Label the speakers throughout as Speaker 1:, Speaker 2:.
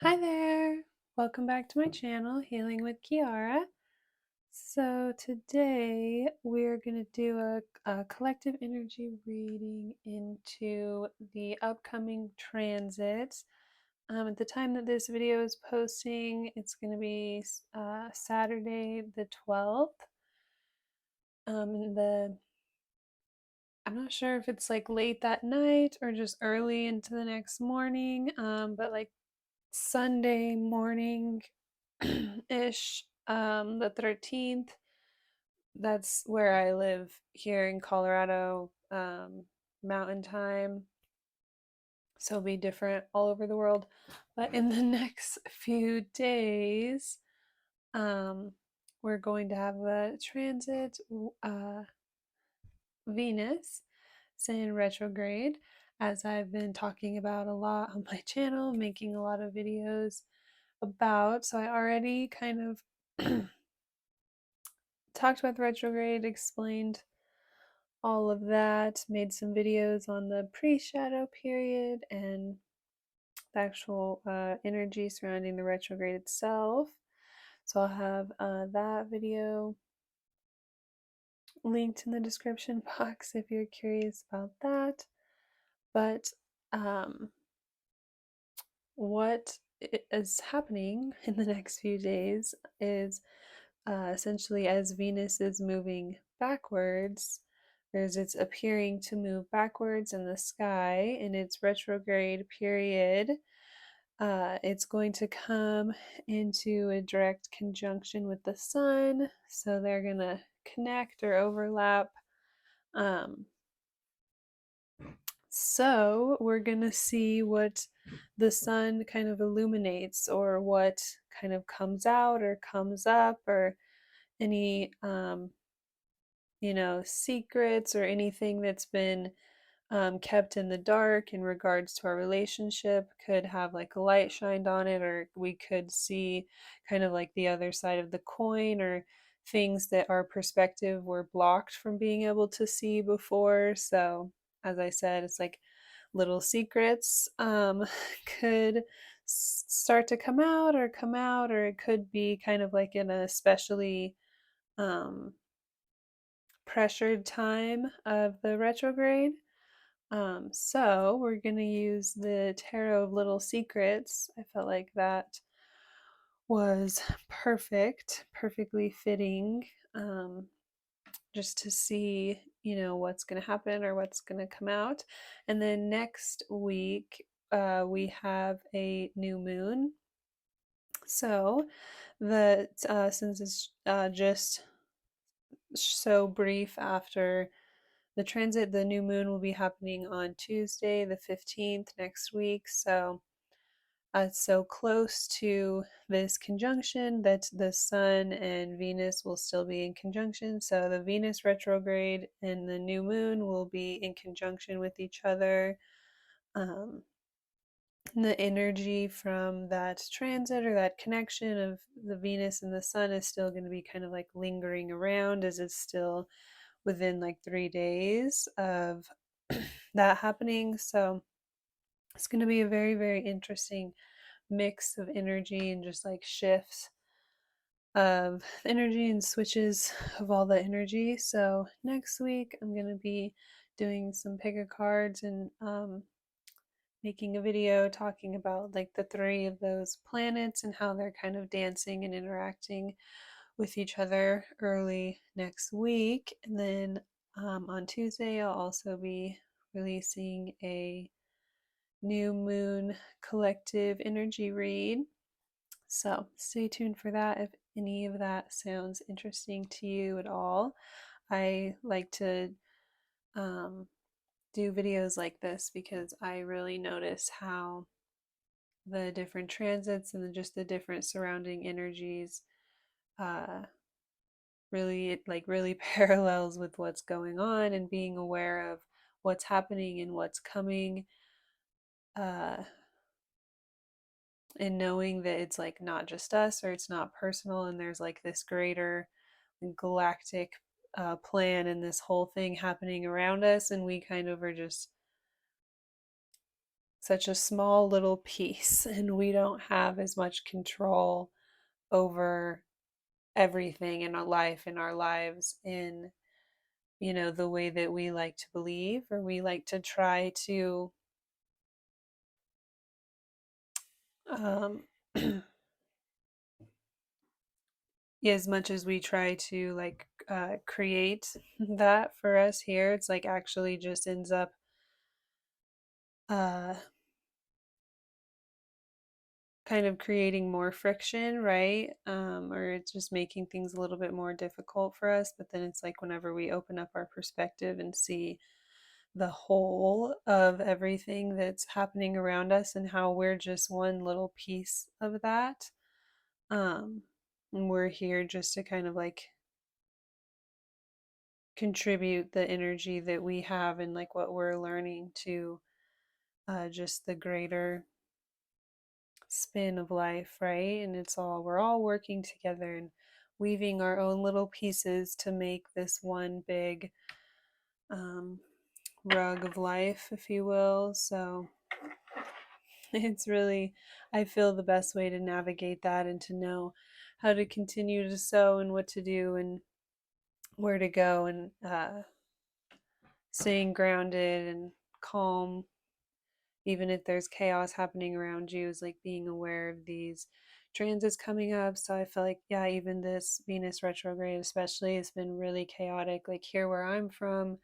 Speaker 1: Hi there! Welcome back to my channel, Healing with Kearra. So today we're going to do a collective energy reading into the upcoming transits. At the time that this video is posting, it's going to be Saturday the 12th. I'm not sure if it's like late that night or just early into the next morning, but like Sunday morning ish, the 13th. That's where I live here in Colorado, mountain time. So it'll be different all over the world. But in the next few days, um, we're going to have a transit, Venus, in retrograde, as I've been talking about a lot on my channel, making a lot of videos about. So I already kind of talked about the retrograde, explained all of that, made some videos on the pre-shadow period and the actual energy surrounding the retrograde itself. So I'll have that video linked in the description box if you're curious about that. But what is happening in the next few days is essentially as Venus is moving backwards, as it's appearing to move backwards in the sky in its retrograde period, it's going to come into a direct conjunction with the sun. So they're going to connect or overlap. Um, so we're going to see what the sun kind of illuminates, or what kind of comes out or comes up, or any secrets or anything that's been kept in the dark in regards to our relationship could have like a light shined on it, or we could see kind of like the other side of the coin, or things that our perspective were blocked from being able to see before. So, as I said, it's like little secrets could start to come out, or it could be kind of like in a especially um, pressured time of the retrograde. So we're going to use the Tarot of Little Secrets. I felt like that was perfectly fitting, just to see, what's going to happen or what's going to come out. And then next week, we have a new moon. So since it's just so brief after the transit, the new moon will be happening on Tuesday, the 15th, next week. So it's so close to this conjunction that the Sun and Venus will still be in conjunction. So the Venus retrograde and the new moon will be in conjunction with each other. The energy from that transit or that connection of the Venus and the Sun is still going to be kind of like lingering around, as it's still within like 3 days of that happening. So it's going to be a very interesting mix of energy and just like shifts of energy and switches of all the energy. So next week I'm going to be doing some pick a cards and making a video talking about like the three of those planets and how they're kind of dancing and interacting with each other early next week. And then on Tuesday, I'll also be releasing a new moon collective energy read. So stay tuned for that if any of that sounds interesting to you at all. I like to um, do videos like this because I really notice how the different transits and just the different surrounding energies uh, really parallels with what's going on, and being aware of what's happening and what's coming, uh, and knowing that it's like not just us, or it's not personal, and there's like this greater galactic plan and this whole thing happening around us, and we kind of are just such a small little piece, and we don't have as much control over everything in our life, in our lives, in the way that we like to believe, or we like to try to um as much as we try to like create that for us here, it's like actually just ends up uh kind of creating more friction, right? Or it's just making things a little bit more difficult for us. But then it's like whenever we open up our perspective and see the whole of everything that's happening around us and how we're just one little piece of that. And we're here just to kind of like contribute the energy that we have and like what we're learning to just the greater spin of life, right? And we're all working together and weaving our own little pieces to make this one big um, rug of life, if you will. So it's really, I feel the best way to navigate that and to know how to continue to sow and what to do and where to go, and staying grounded and calm even if there's chaos happening around you, is like being aware of these transits coming up. So I feel like, yeah, even this Venus retrograde especially has been really chaotic. Like here where I'm from,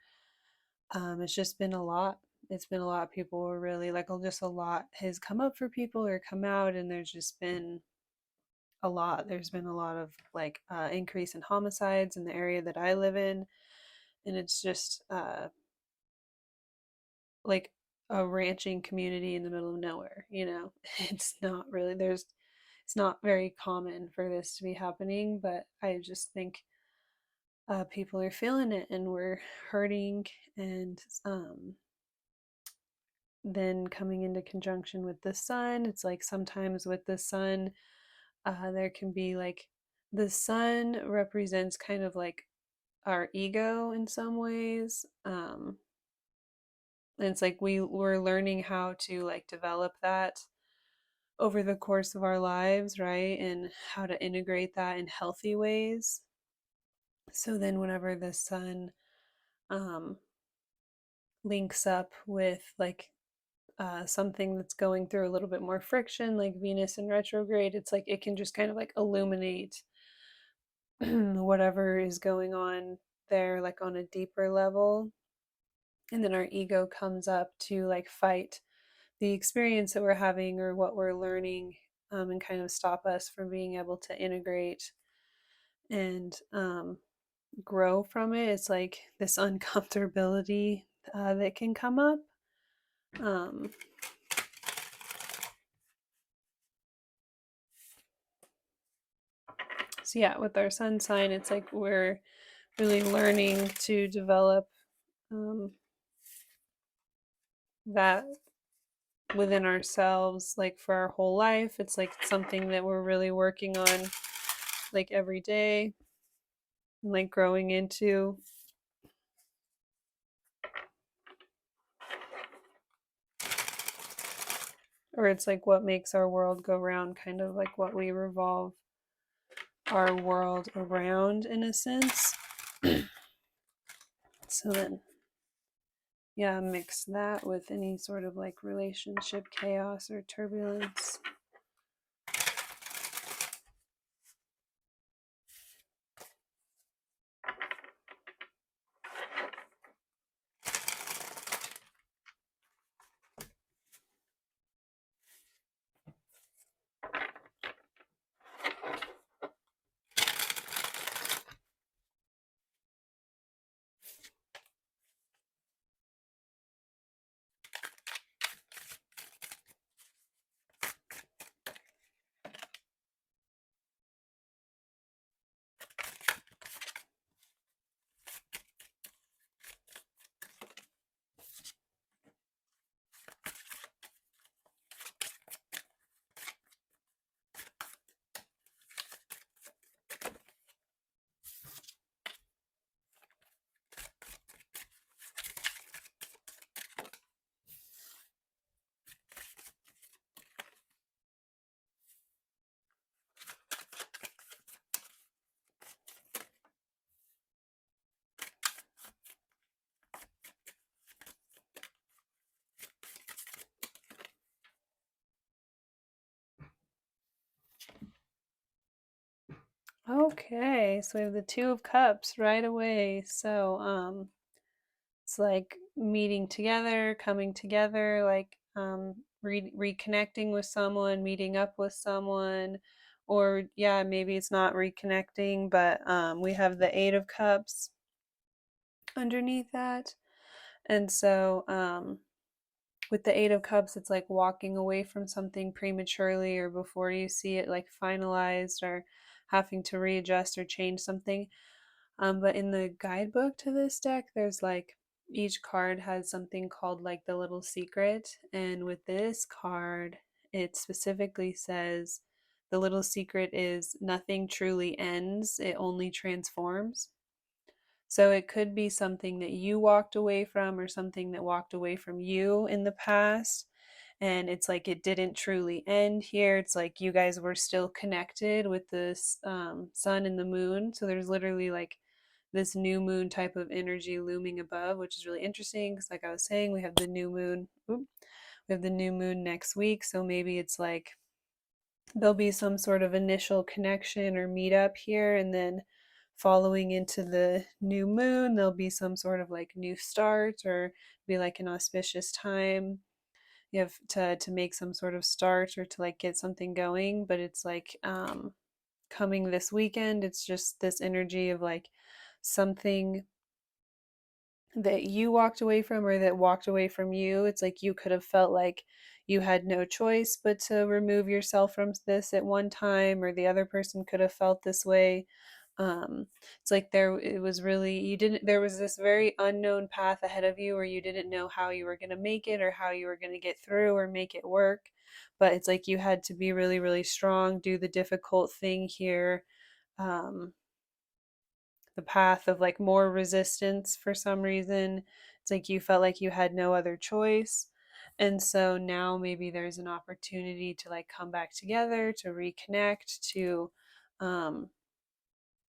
Speaker 1: it's just been a lot. It's been a lot. People were really like, oh, just a lot has come up for people or come out, and there's just been a lot. There's been a lot of like increase in homicides in the area that I live in, and it's just like a ranching community in the middle of nowhere. It's not really, it's not very common for this to be happening, but I just think people are feeling it and we're hurting. And then coming into conjunction with the sun, it's like sometimes with the sun, there can be like the sun represents kind of like our ego in some ways. And it's like we're learning how to like develop that over the course of our lives, right? And how to integrate that in healthy ways. So then whenever the sun um, links up with like something that's going through a little bit more friction, like Venus in retrograde, it's like it can just kind of like illuminate whatever is going on there, like on a deeper level. And then our ego comes up to like fight the experience that we're having or what we're learning, and kind of stop us from being able to integrate and grow from it. It's like this uncomfortability that can come up. Um, so, yeah, with our sun sign, it's like we're really learning to develop um, that within ourselves, like for our whole life. It's like something that we're really working on, like every day, and like growing into. Or it's like what makes our world go round, kind of like what we revolve our world around in a sense. So then, yeah, mix that with any sort of like relationship chaos or turbulence. Okay, so we have the Two of Cups right away. So, it's like meeting together, coming together, like reconnecting with someone, meeting up with someone, or yeah, maybe it's not reconnecting, but we have the Eight of Cups underneath that. And so, with the Eight of Cups, it's like walking away from something prematurely or before you see it like finalized or having to readjust or change something. But in the guidebook to this deck, there's like each card has something called like the little secret. And with this card, it specifically says the little secret is nothing truly ends, it only transforms. So it could be something that you walked away from or something that walked away from you in the past. And it's like it didn't truly end here. It's like you guys were still connected with this sun and the moon. So there's literally like this new moon type of energy looming above, which is really interesting because, like I was saying, we have the new moon. We have the new moon next week. So maybe it's like there'll be some sort of initial connection or meetup here, and then following into the new moon there'll be some sort of like new start or be like an auspicious time you have to make some sort of start or to like get something going. But it's like coming this weekend, it's just this energy of like something that you walked away from or that walked away from you. It's like you could have felt like you had no choice but to remove yourself from this at one time, or the other person could have felt this way. It's like it was really, you didn't, there was this very unknown path ahead of you where you didn't know how you were going to make it or how you were going to get through or make it work. But it's like you had to be really, really strong, do the difficult thing here. Um, the path of like more resistance for some reason. It's like you felt like you had no other choice. And so now maybe there's an opportunity to like come back together, to reconnect, to um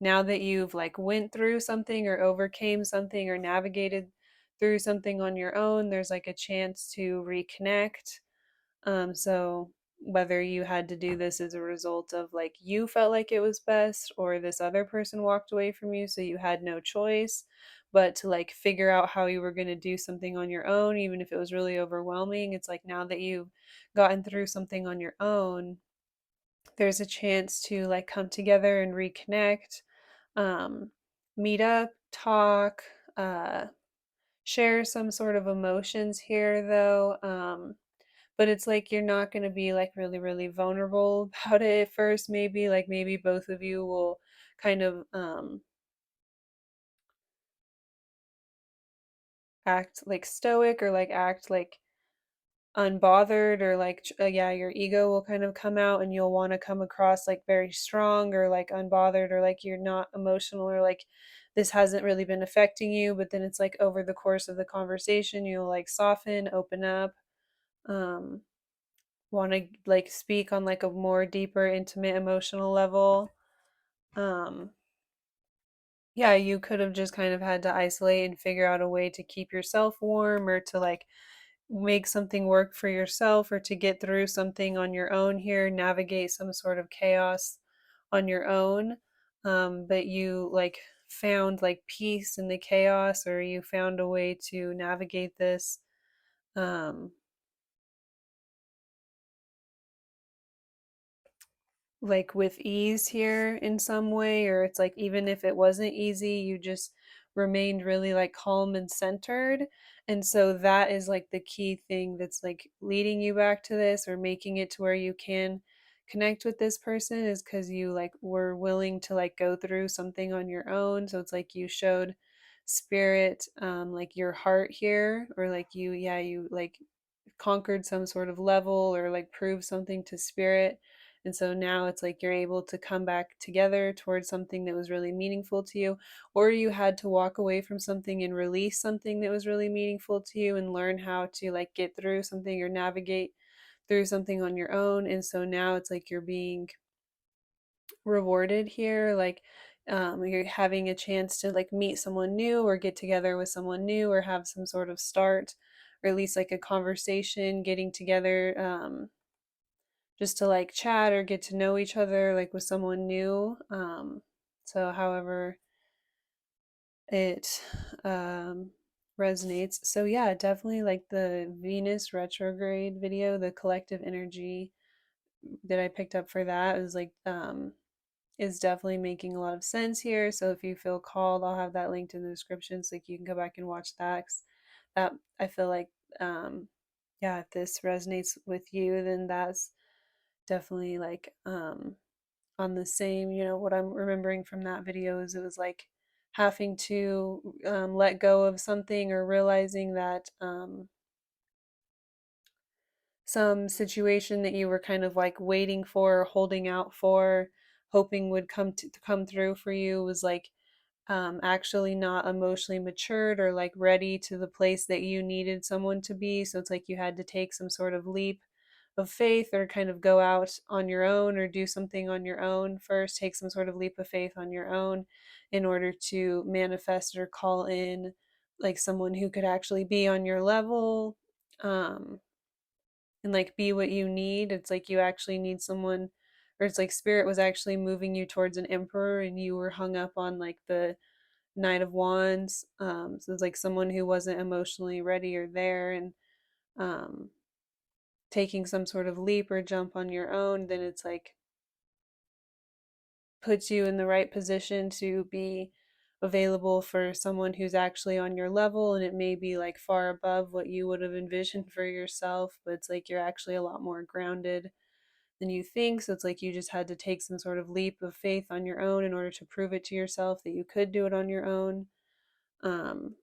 Speaker 1: now that you've like went through something or overcame something or navigated through something on your own, there's like a chance to reconnect. So whether you had to do this as a result of like you felt like it was best or this other person walked away from you so you had no choice, but to like figure out how you were going to do something on your own, even if it was really overwhelming, it's like now that you've gotten through something on your own, there's a chance to like come together and reconnect, um, meet up, talk, uh, share some sort of emotions here though. But it's like you're not going to be like really, really vulnerable about it at first, maybe. Like maybe both of you will kind of act like stoic or like act like unbothered or like yeah, your ego will kind of come out and you'll want to come across like very strong or like unbothered or like you're not emotional or like this hasn't really been affecting you. But then it's like over the course of the conversation you'll like soften, open up, um want to like speak on like a more deeper intimate emotional level. um yeah, you could have just kind of had to isolate and figure out a way to keep yourself warm or to like make something work for yourself or to get through something on your own here, navigate some sort of chaos on your own. But you like found like peace in the chaos, or you found a way to navigate this um like with ease here in some way. Or it's like even if it wasn't easy, you just remained really like calm and centered. And so that is like the key thing that's like leading you back to this or making it to where you can connect with this person, is because you like were willing to like go through something on your own. So it's like you showed spirit, like your heart here, or like you, yeah, you like conquered some sort of level or like proved something to spirit. And so now it's like you're able to come back together towards something that was really meaningful to you, or you had to walk away from something and release something that was really meaningful to you and learn how to like get through something or navigate through something on your own. And so now it's like you're being rewarded here, like you're having a chance to like meet someone new or get together with someone new or have some sort of start, or at least like a conversation, getting together, just to like chat or get to know each other like with someone new. So however it resonates. So yeah, definitely like the Venus retrograde video, the collective energy that I picked up for that is like is definitely making a lot of sense here. So if you feel called, I'll have that linked in the description so like you can go back and watch that. 'Cause that I feel like yeah, if this resonates with you, then that's definitely like on the same, what I'm remembering from that video is it was like having to let go of something or realizing that some situation that you were kind of like waiting for, holding out for, hoping would come through for you was like actually not emotionally matured or like ready to the place that you needed someone to be. So it's like you had to take some sort of leap of faith or kind of go out on your own or do something on your own first, take some sort of leap of faith on your own in order to manifest or call in like someone who could actually be on your level. And like be what you need. It's like you actually need someone, or it's like spirit was actually moving you towards an emperor and you were hung up on like the Knight of Wands. So it's like someone who wasn't emotionally ready or there and um, taking some sort of leap or jump on your own, then it's like puts you in the right position to be available for someone who's actually on your level, and it may be like far above what you would have envisioned for yourself, but it's like you're actually a lot more grounded than you think. So it's like you just had to take some sort of leap of faith on your own in order to prove it to yourself that you could do it on your own. um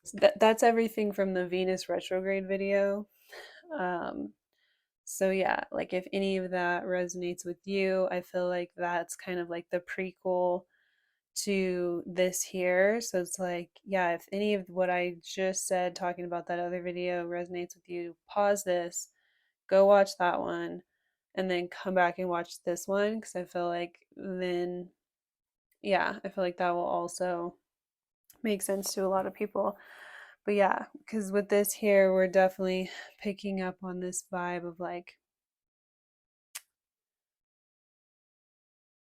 Speaker 1: so that's everything from the Venus retrograde video. um so yeah, like if any of that resonates with you, I feel like that's kind of like the prequel to this here. So it's like, yeah, if any of what I just said talking about that other video resonates with you, pause this, go watch that one, and then come back and watch this one because I feel like then, yeah, I feel like that will also make sense to a lot of people. But yeah, because with this here, we're definitely picking up on this vibe of like,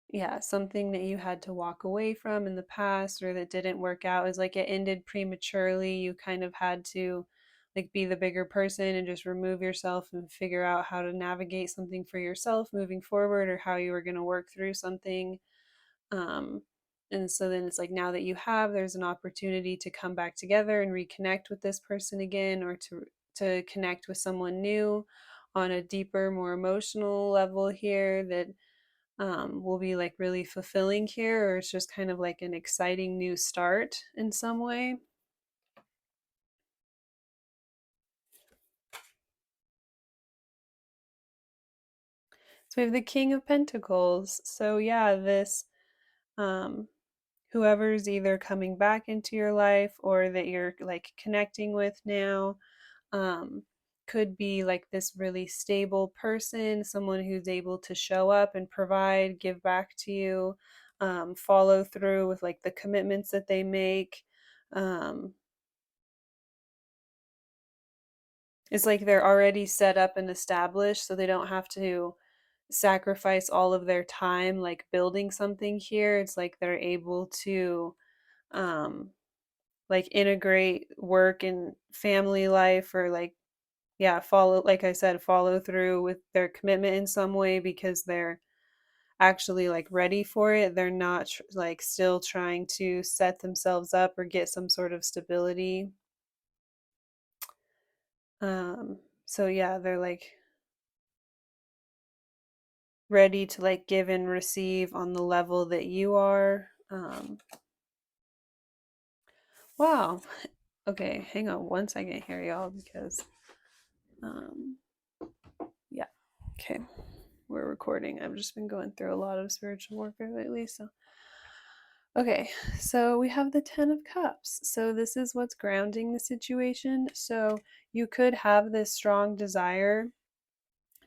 Speaker 1: yeah, something that you had to walk away from in the past or that didn't work out is like it ended prematurely. You kind of had to like be the bigger person and just remove yourself and figure out how to navigate something for yourself moving forward or how you were going to work through something. Um, and so then it's like now that you have, there's an opportunity to come back together and reconnect with this person again or to connect with someone new on a deeper, more emotional level here that will be like really fulfilling here, or it's just kind of like an exciting new start in some way. So we have the King of Pentacles. So yeah, this um, whoever's either coming back into your life or that you're like connecting with now um, could be like this really stable person, someone who's able to show up and provide, give back to you, follow through with like the commitments that they make. Um, it's like they're already set up and established, so they don't have to sacrifice all of their time like building something here. It's like they're able to um, like integrate work and family life or like yeah, follow, like I said, follow through with their commitment in some way because they're actually like ready for it. They're not like still trying to set themselves up or get some sort of stability. So yeah, they're like ready to like give and receive on the level that you are. Wow. Okay, hang on one second here, y'all, because um yeah. Okay. We're recording. I've just been going through a lot of spiritual warfare lately, so okay, so we have the Ten of Cups. So this is what's grounding the situation. So you could have this strong desire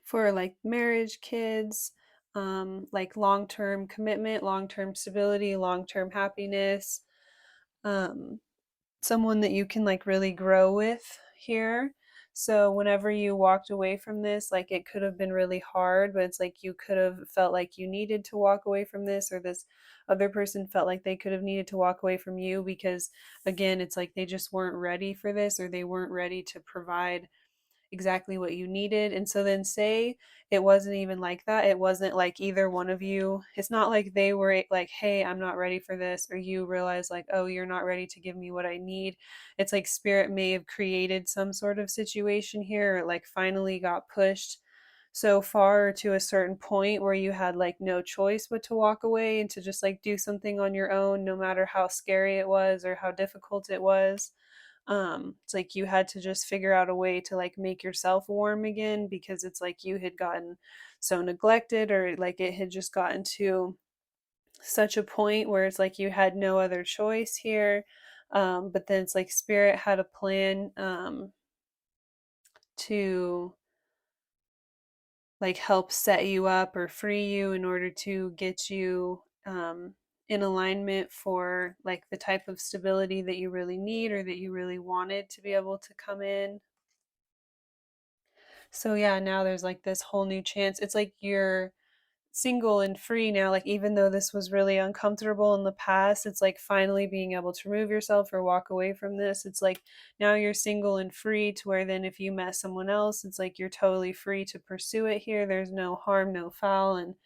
Speaker 1: for like marriage, kids, like long-term commitment, long-term stability, long-term happiness, um, someone that you can like really grow with here. So whenever you walked away from this, like it could have been really hard, but it's like you could have felt like you needed to walk away from this, or this other person felt like they could have needed to walk away from you because, again, it's like they just weren't ready for this, or they weren't ready to provide exactly what you needed. And so then, say it wasn't even like that. It wasn't like either one of you, it's not like they were like, hey, I'm not ready for this, or you realize like, oh, you're not ready to give me what I need. It's like spirit may have created some sort of situation here, or like finally got pushed so far to a certain point where you had like no choice but to walk away and to just like do something on your own, no matter how scary it was or how difficult it was. It's like you had to just figure out a way to like make yourself warm again, because it's like you had gotten so neglected, or like it had just gotten to such a point where it's like you had no other choice here. But then it's like spirit had a plan, to like help set you up or free you in order to get you, in alignment for like the type of stability that you really need, or that you really wanted to be able to come in. So yeah, now there's like this whole new chance. It's like you're single and free now. Like even though this was really uncomfortable in the past, it's like finally being able to remove yourself or walk away from this. It's like now you're single and free, to where then if you met someone else, it's like you're totally free to pursue it here. There's no harm, no foul, and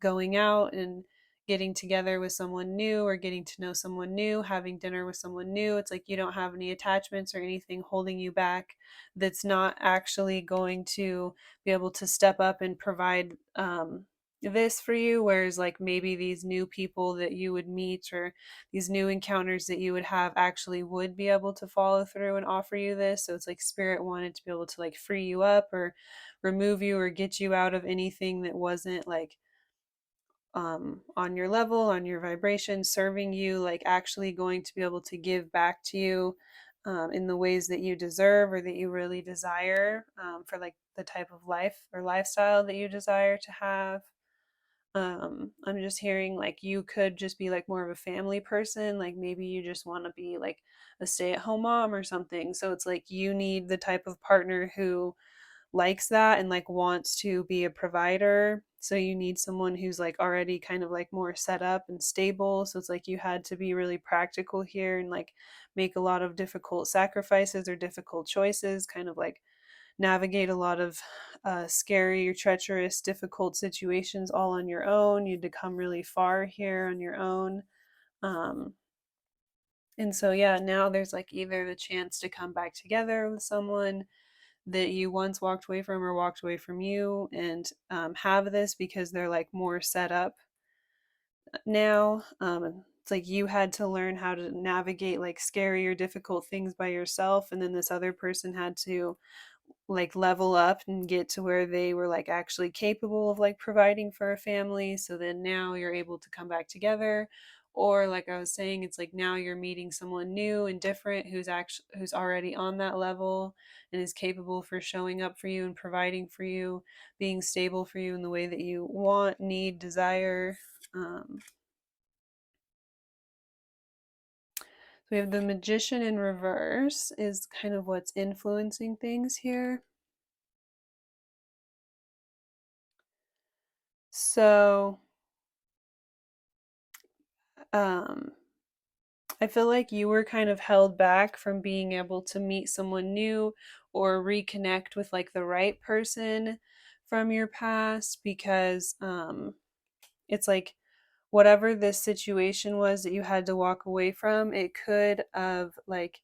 Speaker 1: going out and getting together with someone new, or getting to know someone new, having dinner with someone new. It's like you don't have any attachments or anything holding you back that's not actually going to be able to step up and provide, this for you. Whereas like maybe these new people that you would meet, or these new encounters that you would have, actually would be able to follow through and offer you this. So it's like spirit wanted to be able to like free you up, or remove you, or get you out of anything that wasn't like, on your level, on your vibration, serving you, like actually going to be able to give back to you, in the ways that you deserve or that you really desire, for like the type of life or lifestyle that you desire to have. I'm just hearing like you could just be like more of a family person, like maybe you just want to be like a stay-at-home mom or something. So it's like you need the type of partner who likes that and like wants to be a provider. So you need someone who's like already kind of like more set up and stable. So it's like you had to be really practical here and like make a lot of difficult sacrifices or difficult choices, kind of like navigate a lot of, scary, treacherous, difficult situations all on your own. You had to come really far here on your own. Um, and so, yeah, now there's like either the chance to come back together with someone that you once walked away from, or walked away from you, and, have this because they're like more set up now. It's like you had to learn how to navigate like scary or difficult things by yourself, and then this other person had to like level up and get to where they were like actually capable of like providing for a family. So then now you're able to come back together. Or like I was saying, it's like now you're meeting someone new and different who's already on that level and is capable for showing up for you and providing for you, being stable for you in the way that you want, need, desire. So we have the Magician in reverse is kind of what's influencing things here. So, um, I feel like you were kind of held back from being able to meet someone new or reconnect with like the right person from your past, because, it's like whatever this situation was that you had to walk away from, it could have like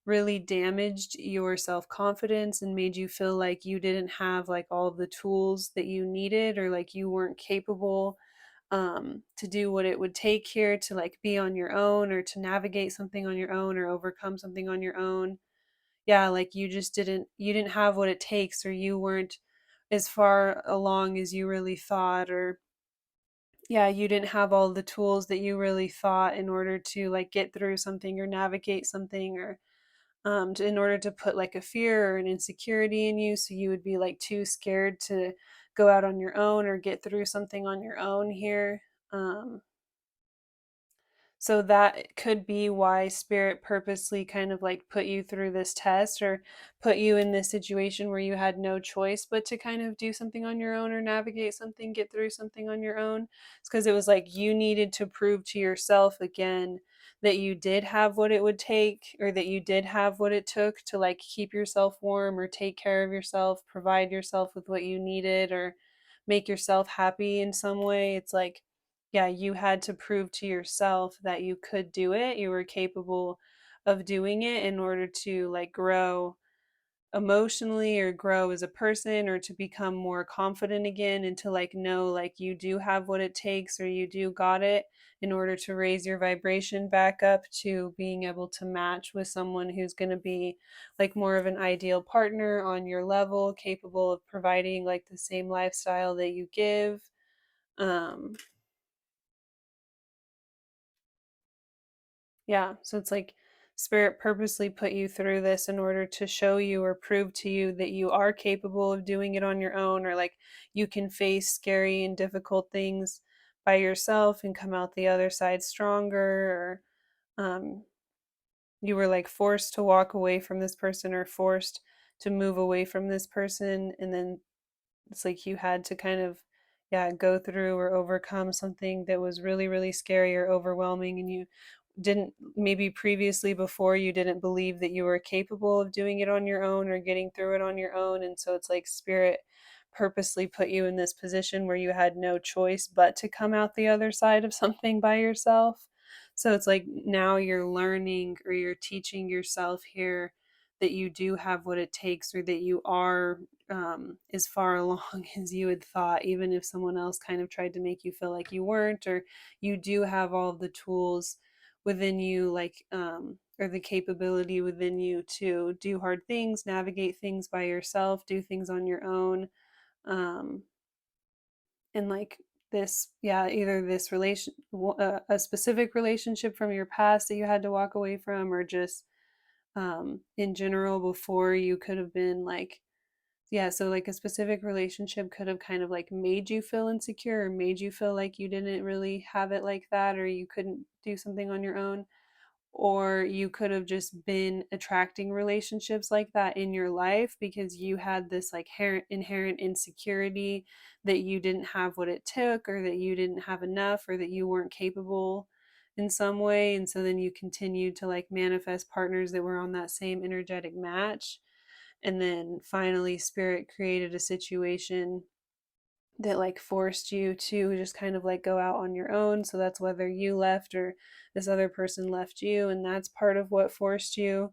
Speaker 1: really damaged your self-confidence and made you feel like you didn't have like all the tools that you needed, or like you weren't capable, to do what it would take here to like be on your own, or to navigate something on your own, or overcome something on your own. Yeah, like you didn't have what it takes, or you weren't as far along as you really thought, or yeah, you didn't have all the tools that you really thought in order to like get through something or navigate something, or, in order to put like a fear or an insecurity in you, so you would be like too scared to go out on your own or get through something on your own here. um So that could be why spirit purposely kind of like put you through this test or put you in this situation where you had no choice but to kind of do something on your own or navigate something, get through something on your own. It's because it was like you needed to prove to yourself again that you did have what it would take or that you did have what it took to like keep yourself warm or take care of yourself, provide yourself with what you needed or make yourself happy in some way. It's like, yeah, you had to prove to yourself that you could do it. You were capable of doing it in order to like grow emotionally or grow as a person or to become more confident again and to like know like you do have what it takes or you do got it in order to raise your vibration back up to being able to match with someone who's going to be like more of an ideal partner on your level, capable of providing like the same lifestyle that you give. um Yeah, so it's like spirit purposely put you through this in order to show you or prove to you that you are capable of doing it on your own, or like you can face scary and difficult things by yourself and come out the other side stronger, or you were like forced to walk away from this person or forced to move away from this person, and then it's like you had to kind of, yeah, go through or overcome something that was really, really scary or overwhelming, and you didn't, maybe previously before you didn't believe that you were capable of doing it on your own or getting through it on your own. And so it's like spirit purposely put you in this position where you had no choice but to come out the other side of something by yourself. So it's like now you're learning or you're teaching yourself here that you do have what it takes, or that you are as far along as you had thought, even if someone else kind of tried to make you feel like you weren't, or you do have all the tools within you, like or the capability within you to do hard things, navigate things by yourself, do things on your own. um and like this, yeah, either this a specific relationship from your past that you had to walk away from, or just in general before you could have been like, yeah, so like a specific relationship could have kind of like made you feel insecure or made you feel like you didn't really have it like that, or you couldn't do something on your own. Or you could have just been attracting relationships like that in your life because you had this like inherent insecurity that you didn't have what it took, or that you didn't have enough, or that you weren't capable in some way. And so then you continued to like manifest partners that were on that same energetic match. And then finally spirit created a situation that like forced you to just kind of like go out on your own. So that's whether you left or this other person left you, and that's part of what forced you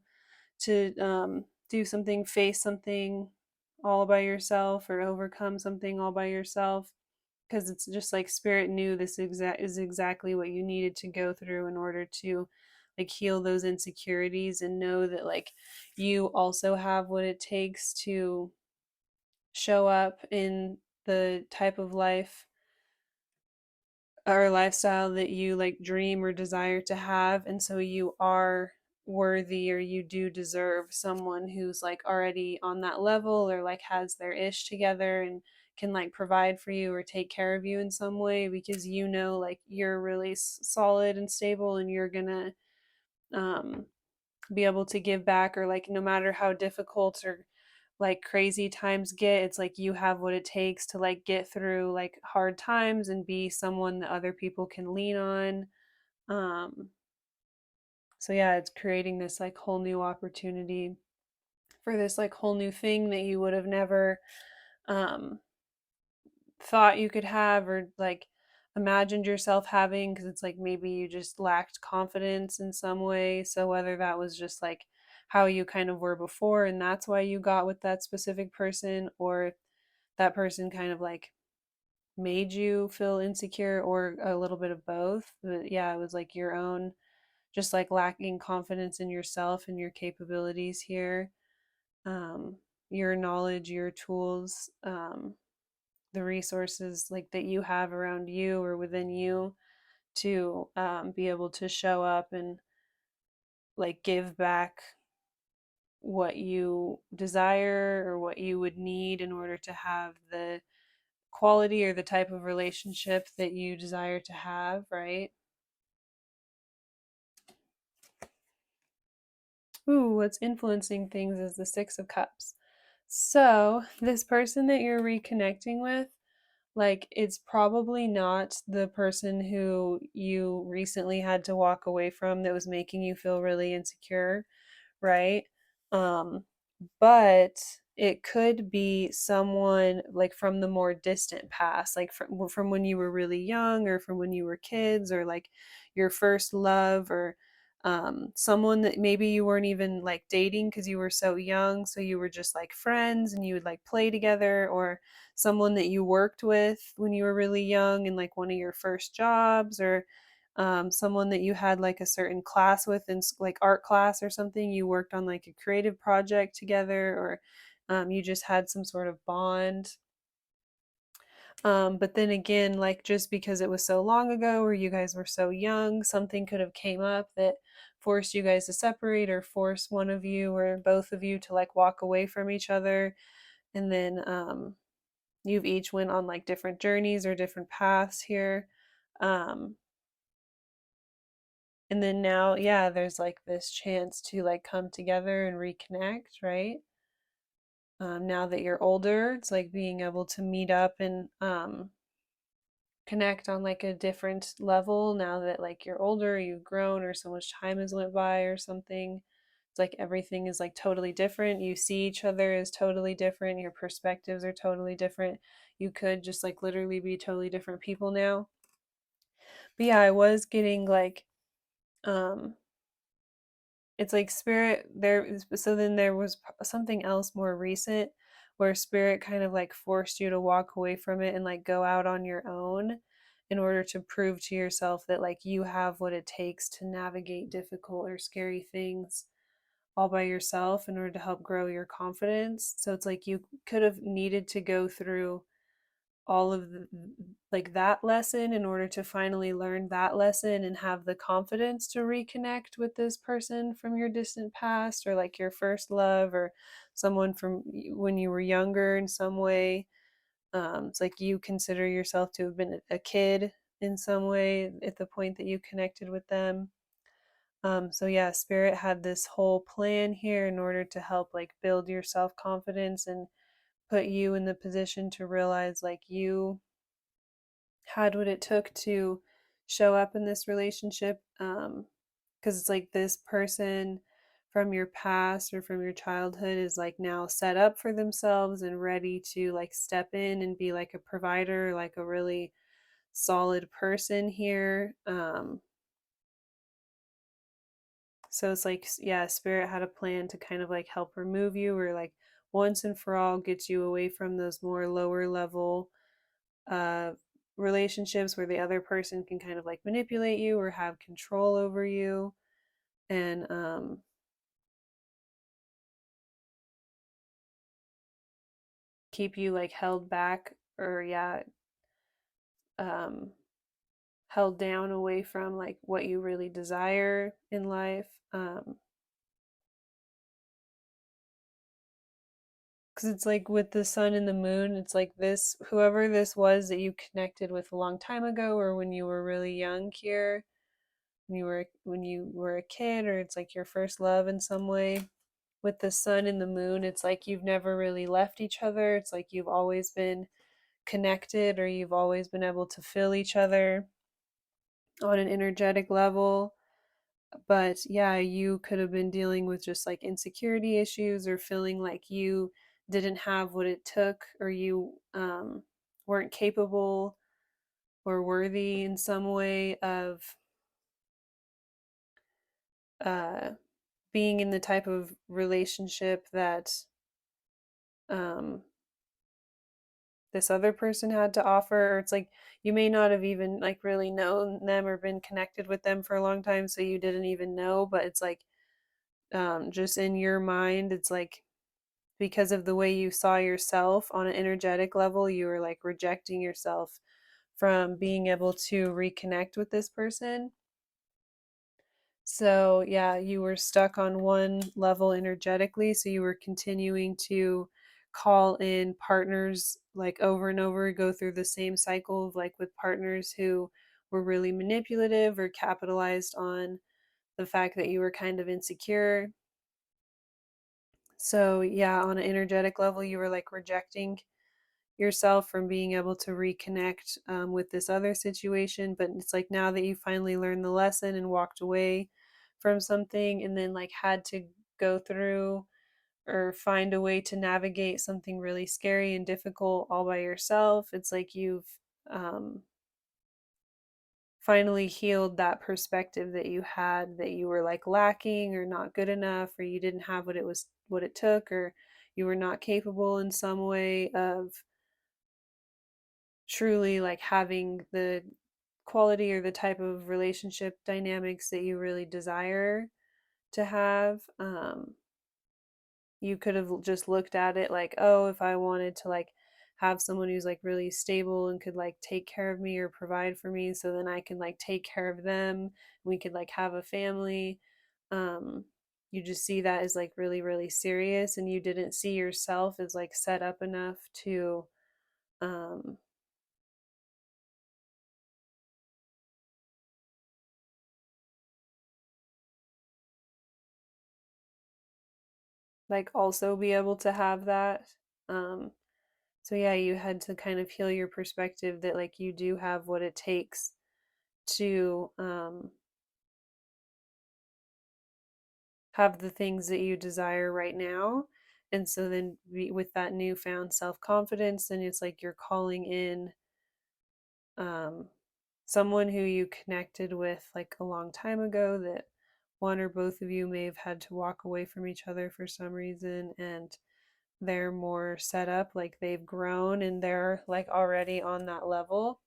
Speaker 1: to do something, face something all by yourself, or overcome something all by yourself. Because it's just like spirit knew this is exactly what you needed to go through in order to like heal those insecurities and know that like you also have what it takes to show up in the type of life or lifestyle that you like dream or desire to have. And so you are worthy, or you do deserve someone who's like already on that level, or like has their ish together and can like provide for you or take care of you in some way, because you know like you're really solid and stable, and you're gonna um be able to give back, or like no matter how difficult or like crazy times get, it's like you have what it takes to like get through like hard times and be someone that other people can lean on. um so yeah, it's creating this like whole new opportunity for this like whole new thing that you would have never um thought you could have, or like imagined yourself having, because it's like maybe you just lacked confidence in some way. So whether that was just like how you kind of were before and that's why you got with that specific person, or that person kind of like made you feel insecure, or a little bit of both. But yeah, it was like your own, just like lacking confidence in yourself and your capabilities here. um your knowledge, your tools, the resources like that you have around you or within you to be able to show up and like give back what you desire or what you would need in order to have the quality or the type of relationship that you desire to have, right? Ooh, what's influencing things is the Six of Cups. So, this person that you're reconnecting with, like, it's probably not the person who you recently had to walk away from that was making you feel really insecure, right? Um, but it could be someone like from the more distant past, like from when you were really young or from when you were kids or like your first love or someone that maybe you weren't even like dating because you were so young, so you were just like friends and you would like play together, or someone that you worked with when you were really young in like one of your first jobs, or someone that you had like a certain class with in like art class or something. You worked on like a creative project together, or you just had some sort of bond. But then again, like just because it was so long ago or you guys were so young, something could have came up that forced you guys to separate or force one of you or both of you to like walk away from each other. And then you've each went on like different journeys or different paths here. Um, and then now, yeah, there's like this chance to like come together and reconnect, right? Now that you're older, it's like being able to meet up and connect on like a different level now that like you're older, you've grown, or so much time has went by or something. It's like everything is like totally different. You see each other as totally different. Your perspectives are totally different. You could just like literally be totally different people now. But yeah, I was getting like um it's like spirit there so then there was something else more recent where spirit kind of like forced you to walk away from it and like go out on your own in order to prove to yourself that like you have what it takes to navigate difficult or scary things all by yourself in order to help grow your confidence. So it's like you could have needed to go through all of like that lesson in order to finally learn that lesson and have the confidence to reconnect with this person from your distant past or like your first love or someone from when you were younger in some way. It's like you consider yourself to have been a kid in some way at the point that you connected with them. So yeah, spirit had this whole plan here in order to help like build your self-confidence and put you in the position to realize like you had what it took to show up in this relationship. Because it's like this person from your past or from your childhood is like now set up for themselves and ready to like step in and be like a provider, like a really solid person here. So it's like, yeah, spirit had a plan to kind of like help remove you or like once and for all get you away from those more lower level uh, relationships where the other person can kind of like manipulate you or have control over you and keep you like held back or, yeah, um, held down away from like what you really desire in life. Because it's like with the sun and the moon, it's like this, whoever this was that you connected with a long time ago or when you were really young here, when you were a kid, or it's like your first love in some way. With the sun and the moon, it's like you've never really left each other. It's like you've always been connected or you've always been able to feel each other on an energetic level. But yeah, you could have been dealing with just like insecurity issues or feeling like you didn't have what it took or you weren't capable or worthy in some way of uh, being in the type of relationship that um, this other person had to offer. Or it's like you may not have even like really known them or been connected with them for a long time, so you didn't even know. But it's like just in your mind, it's like because of the way you saw yourself on an energetic level, you were like rejecting yourself from being able to reconnect with this person. So, yeah, you were stuck on one level energetically. So, you were continuing to call in partners like over and over, go through the same cycle of like with partners who were really manipulative or capitalized on the fact that you were kind of insecure. So, yeah, on an energetic level, you were like rejecting yourself from being able to reconnect with this other situation. But it's like now that you finally learned the lesson and walked away from something and then like had to go through or find a way to navigate something really scary and difficult all by yourself, it's like you've um, finally healed that perspective that you had, that you were like lacking or not good enough, or you didn't have what it took, or you were not capable in some way of truly like having the quality or the type of relationship dynamics that you really desire to have. You could have just looked at it like, oh, if I wanted to like have someone who's like really stable and could like take care of me or provide for me, so then I can like take care of them, we could like have a family. um you just see that as like really really serious, and you didn't see yourself as like set up enough to um like also be able to have that. um so yeah, you had to kind of heal your perspective that like you do have what it takes to have the things that you desire right now. And so then with that newfound self-confidence, then it's like you're calling in um, someone who you connected with like a long time ago, that one or both of you may have had to walk away from each other for some reason, and they're more set up, like they've grown and they're like already on that level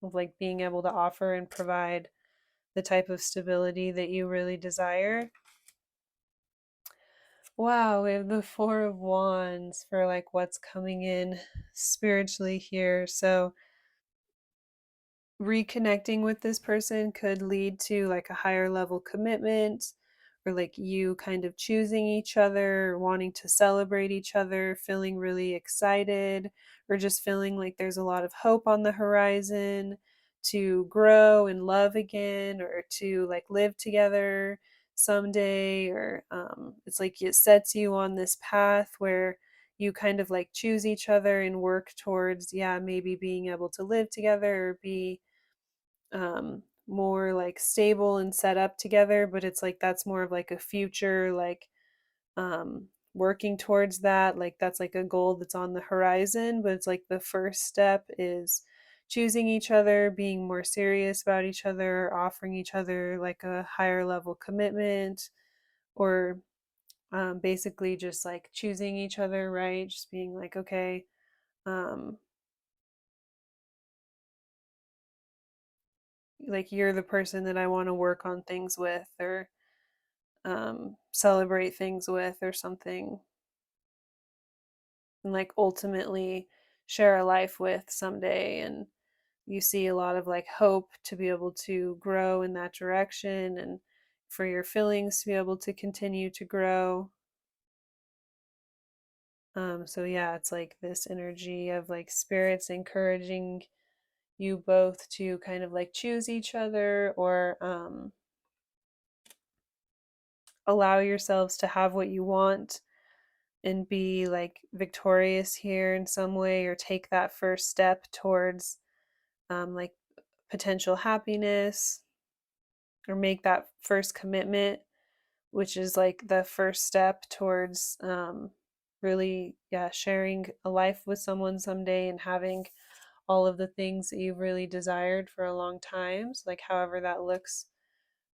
Speaker 1: of like being able to offer and provide the type of stability that you really desire. Wow, we have the Four of Wands for like what's coming in spiritually here. So, reconnecting with this person could lead to like a higher level commitment, or like you kind of choosing each other, wanting to celebrate each other, feeling really excited, or just feeling like there's a lot of hope on the horizon to grow and love again, or to like live together someday. Or it's like it sets you on this path where you kind of like choose each other and work towards, yeah, maybe being able to live together or be more like stable and set up together. But it's like that's more of like a future, like working towards that, like that's like a goal that's on the horizon. But it's like the first step is choosing each other, being more serious about each other, offering each other like a higher level commitment, or basically just like choosing each other, right? Just being like, okay, um, like you're the person that I want to work on things with, or celebrate things with, or something, and like ultimately share a life with someday. And you see a lot of like hope to be able to grow in that direction, and for your feelings to be able to continue to grow. So yeah, it's like this energy of like spirits encouraging you both to kind of like choose each other, or allow yourselves to have what you want and be like victorious here in some way, or take that first step towards like potential happiness, or make that first commitment, which is like the first step towards really, yeah, sharing a life with someone someday and having all of the things that you've really desired for a long time. So, like, however that looks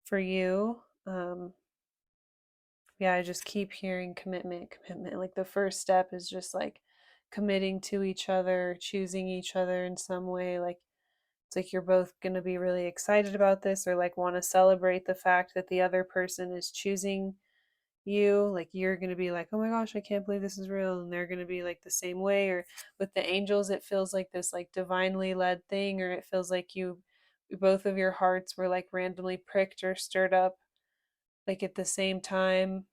Speaker 1: for you. Yeah, I just keep hearing commitment, commitment. Like the first step is just like committing to each other, choosing each other in some way. Like it's like you're both going to be really excited about this, or like want to celebrate the fact that the other person is choosing you. Like you're going to be like, oh my gosh, I can't believe this is real. And they're going to be like the same way. Or with the angels, it feels like this like divinely led thing, or it feels like you, both of your hearts were like randomly pricked or stirred up like at the same time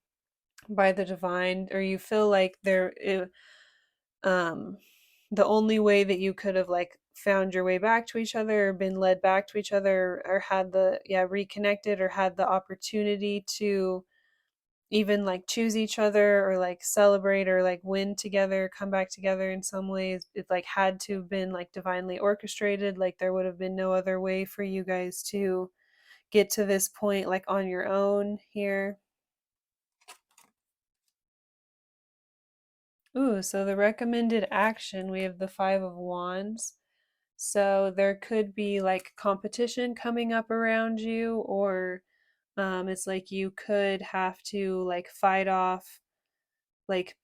Speaker 1: by the divine, or you feel like um the only way that you could have like found your way back to each other, or been led back to each other, or had the, yeah, reconnected, or had the opportunity to even like choose each other or like celebrate or like win together, come back together in some ways. It like had to have been like divinely orchestrated. Like there would have been no other way for you guys to get to this point like on your own here. Ooh, so the recommended action, we have the Five of Wands. So there could be like competition coming up around you, or it's like you could have to like fight off like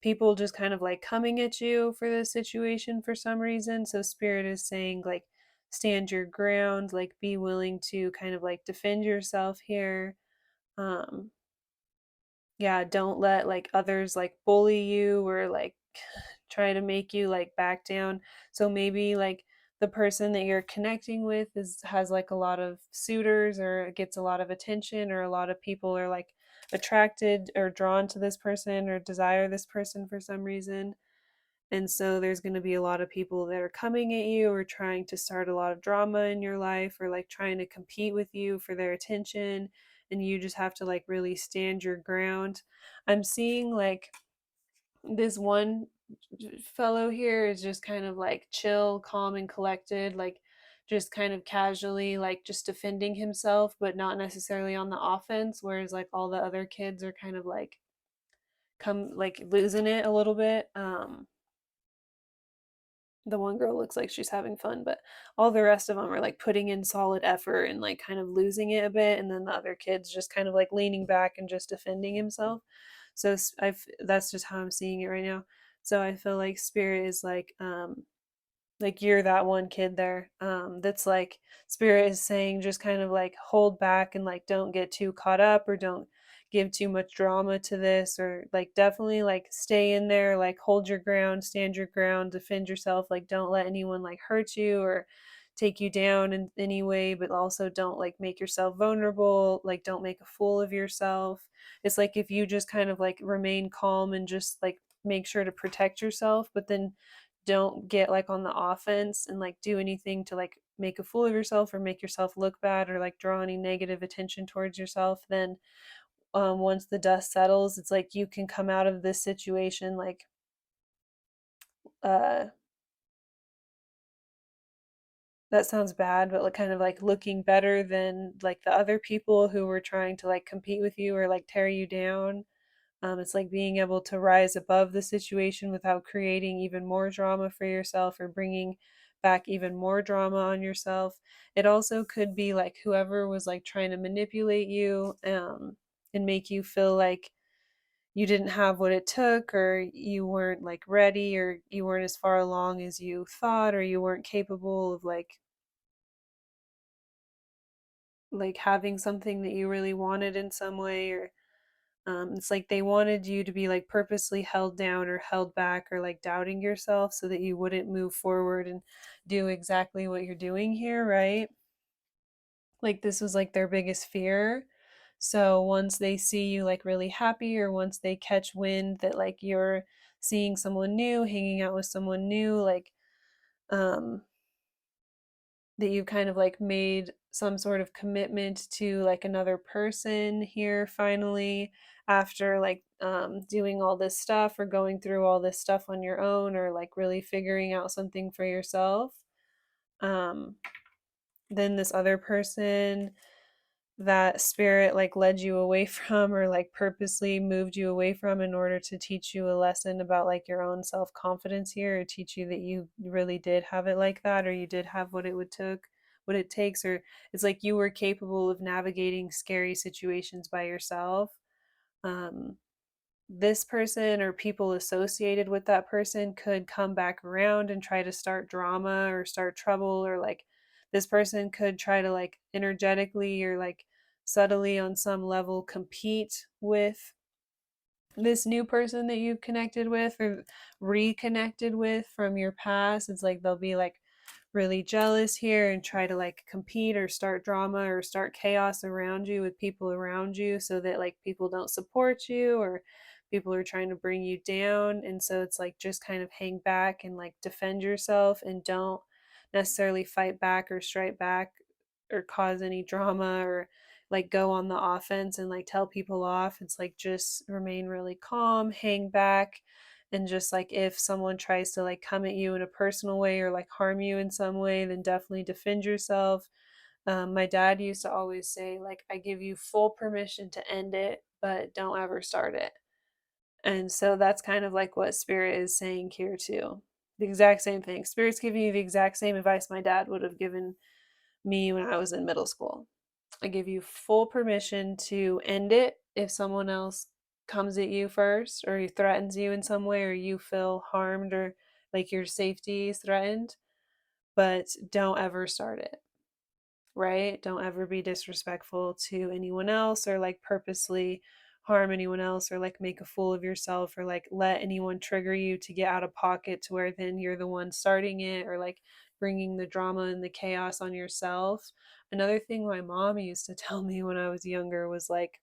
Speaker 1: people just kind of like coming at you for this situation for some reason. So Spirit is saying like stand your ground, like be willing to kind of like defend yourself here. Um, yeah, don't let like others like bully you or like try to make you like back down. So maybe like the person that you're connecting with is has like a lot of suitors or gets a lot of attention, or a lot of people are like attracted or drawn to this person or desire this person for some reason. And so there's going to be a lot of people that are coming at you or trying to start a lot of drama in your life, or like trying to compete with you for their attention. And you just have to like really stand your ground. I'm seeing like this one fellow here is just kind of like chill, calm, and collected, like just kind of casually, like just defending himself, but not necessarily on the offense. Whereas like all the other kids are kind of like come like losing it a little bit. The one girl looks like she's having fun, but all the rest of them are like putting in solid effort and like kind of losing it a bit, and then the other kid's just kind of like leaning back and just defending himself. So I've that's just how I'm seeing it right now. So I feel like Spirit is like you're that one kid there, that's like Spirit is saying just kind of like hold back and like don't get too caught up, or don't give too much drama to this, or like definitely like stay in there, like hold your ground, stand your ground, defend yourself, like don't let anyone like hurt you or take you down in any way, but also don't like make yourself vulnerable, like don't make a fool of yourself. It's like if you just kind of like remain calm and just like make sure to protect yourself, but then don't get like on the offense and like do anything to like make a fool of yourself or make yourself look bad or like draw any negative attention towards yourself, then once the dust settles, it's like you can come out of this situation like uh that sounds bad, but like kind of like looking better than like the other people who were trying to like compete with you or like tear you down. It's like being able to rise above the situation without creating even more drama for yourself or bringing back even more drama on yourself. It also could be like whoever was like trying to manipulate you, and make you feel like you didn't have what it took, or you weren't like ready, or you weren't as far along as you thought, or you weren't capable of like having something that you really wanted in some way, or it's like they wanted you to be like purposely held down or held back or like doubting yourself so that you wouldn't move forward and do exactly what you're doing here, right? Like this was like their biggest fear. So once they see you like really happy, or once they catch wind that like you're seeing someone new, hanging out with someone new, like um that you kind of like made some sort of commitment to like another person here finally, after like doing all this stuff or going through all this stuff on your own, or like really figuring out something for yourself. um then this other person that Spirit like led you away from, or like purposely moved you away from in order to teach you a lesson about like your own self-confidence here, or teach you that you really did have it like that, or you did have what it would took what it takes, or it's like you were capable of navigating scary situations by yourself. um this person or people associated with that person could come back around and try to start drama or start trouble, or like this person could try to like energetically or like subtly on some level compete with this new person that you've connected with or reconnected with from your past. It's like they'll be like really jealous here and try to like compete or start drama or start chaos around you with people around you, so that like people don't support you, or people are trying to bring you down. And so it's like just kind of hang back and like defend yourself, and don't necessarily fight back or strike back or cause any drama, or like go on the offense and like tell people off. It's like just remain really calm, hang back, and just like if someone tries to like come at you in a personal way or like harm you in some way, then definitely defend yourself. My dad used to always say, like, I give you full permission to end it, but don't ever start it. And so that's kind of like what Spirit is saying here, too. The exact same thing. Spirit's giving you the exact same advice my dad would have given me when I was in middle school. I give you full permission to end it if someone else comes at you first or threatens you in some way or you feel harmed or like your safety is threatened, but don't ever start it, right? Don't ever be disrespectful to anyone else or like purposely harm anyone else or like make a fool of yourself or like let anyone trigger you to get out of pocket to where then you're the one starting it or like bringing the drama and the chaos on yourself. Another thing my mom used to tell me when I was younger was like,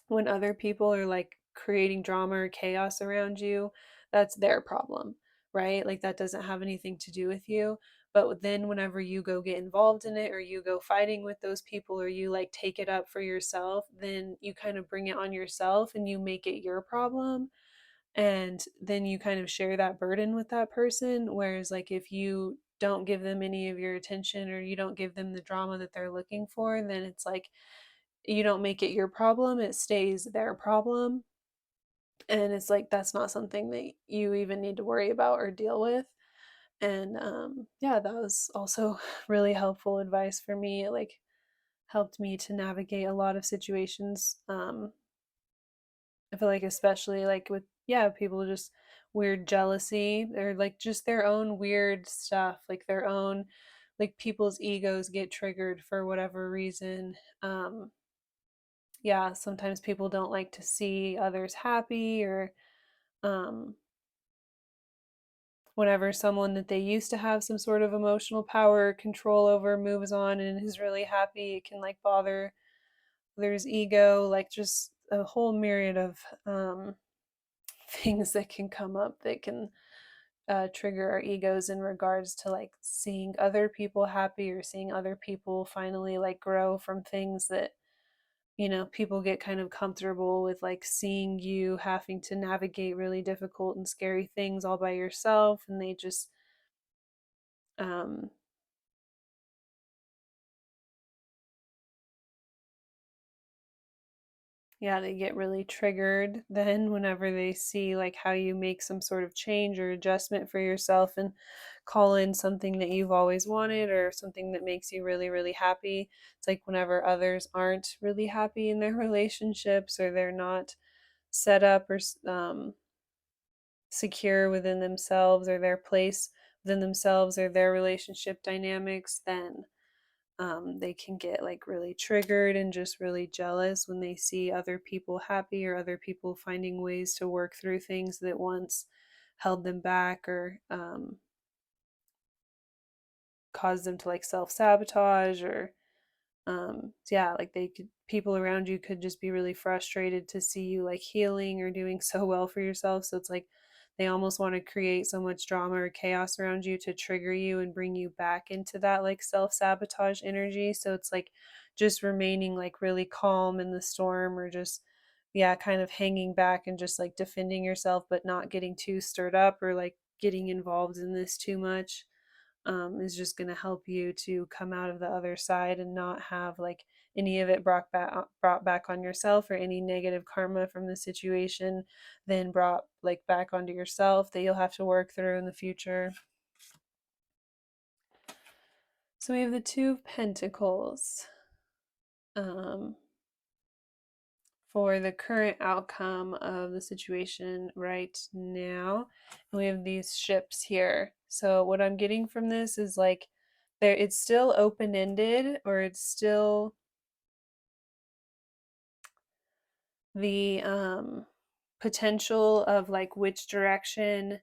Speaker 1: when other people are like creating drama or chaos around you, that's their problem, right? Like that doesn't have anything to do with you. But then whenever you go get involved in it or you go fighting with those people or you like take it up for yourself, then you kind of bring it on yourself and you make it your problem. And then you kind of share that burden with that person. Whereas, like, if you don't give them any of your attention or you don't give them the drama that they're looking for, then it's like you don't make it your problem, it stays their problem. And it's like that's not something that you even need to worry about or deal with. And yeah, that was also really helpful advice for me. It like helped me to navigate a lot of situations. I feel like especially like with yeah, people just weird jealousy or like just their own weird stuff, like their own like people's egos get triggered for whatever reason. Yeah, sometimes people don't like to see others happy or um whenever someone that they used to have some sort of emotional power or control over moves on and is really happy, it can like bother others' ego, like just a whole myriad of things that can come up that can trigger our egos in regards to like seeing other people happy or seeing other people finally like grow from things that people get kind of comfortable with like seeing you having to navigate really difficult and scary things all by yourself and they just um yeah, they get really triggered then whenever they see like how you make some sort of change or adjustment for yourself and call in something that you've always wanted or something that makes you really, really happy. It's like whenever others aren't really happy in their relationships or they're not set up or secure within themselves or their place within themselves or their relationship dynamics, then they can get like really triggered and just really jealous when they see other people happy or other people finding ways to work through things that once held them back or caused them to like self sabotage or yeah, like they could people around you could just be really frustrated to see you like healing or doing so well for yourself, so it's like they almost want to create so much drama or chaos around you to trigger you and bring you back into that like self-sabotage energy. So it's like just remaining like really calm in the storm or just yeah, kind of hanging back and just like defending yourself but not getting too stirred up or like getting involved in this too much is just going to help you to come out of the other side and not have like any of it brought back on yourself or any negative karma from the situation then brought like back onto yourself that you'll have to work through in the future. So we have the Two of Pentacles um, for the current outcome of the situation right now. And we have these ships here. So what I'm getting from this is like there it's still open-ended or it's still the potential of like which direction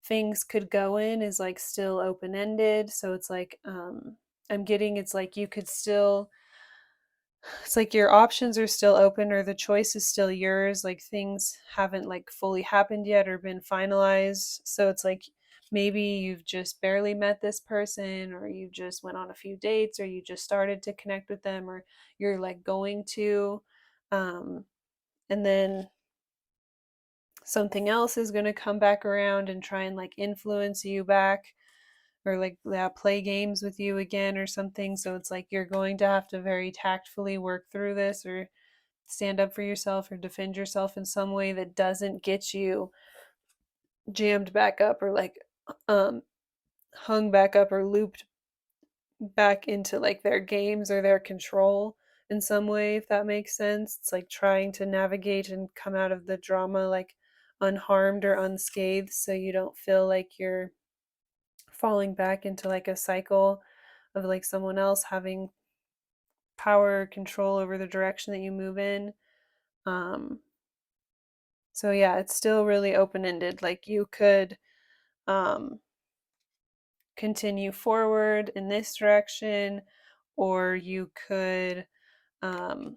Speaker 1: things could go in is like still open-ended. So it's like I'm getting it's like you could still it's like your options are still open or the choice is still yours, like things haven't like fully happened yet or been finalized, so it's like maybe you've just barely met this person, or you just went on a few dates, or you just started to connect with them, or you're like going to. Um, and then something else is going to come back around and try and like influence you back, or like, yeah, play games with you again or something. So it's like you're going to have to very tactfully work through this, or stand up for yourself, or defend yourself in some way that doesn't get you jammed back up, or like um hung back up, or looped back into like their games or their control in some way, if that makes sense. It's like trying to navigate and come out of the drama like unharmed or unscathed, so you don't feel like you're falling back into like a cycle of like someone else having power or control over the direction that you move in. um so yeah, it's still really open-ended. Like you could um continue forward in this direction, or you could um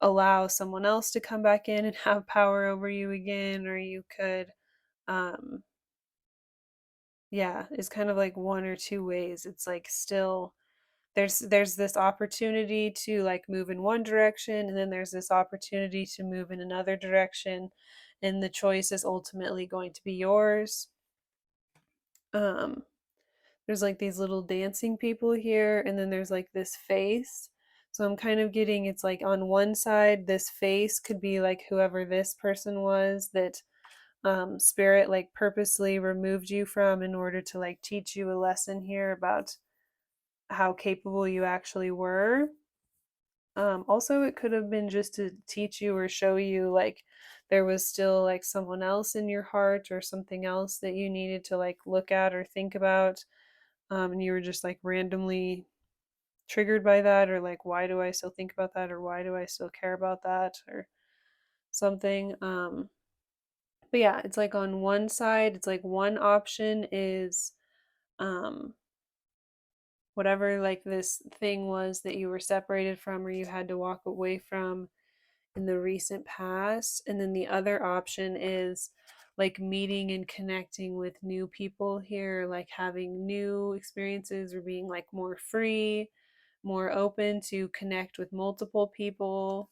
Speaker 1: allow someone else to come back in and have power over you again, or you could um yeah, it's kind of like one or two ways. It's like still there's this opportunity to like move in one direction, and then there's this opportunity to move in another direction, and the choice is ultimately going to be yours. um there's like these little dancing people here, and then there's like this face. So I'm kind of getting, it's like on one side, this face could be like whoever this person was that spirit like purposely removed you from in order to like teach you a lesson here about how capable you actually were. Also, it could have been just to teach you or show you like there was still like someone else in your heart, or something else that you needed to like look at or think about. And you were just like randomly triggered by that, or like, why do I still think about that, or why do I still care about that, or something. But yeah, it's like on one side, it's like one option is um whatever like this thing was that you were separated from, or you had to walk away from in the recent past. And then the other option is like meeting and connecting with new people here, like having new experiences, or being like more free, more open to connect with multiple people.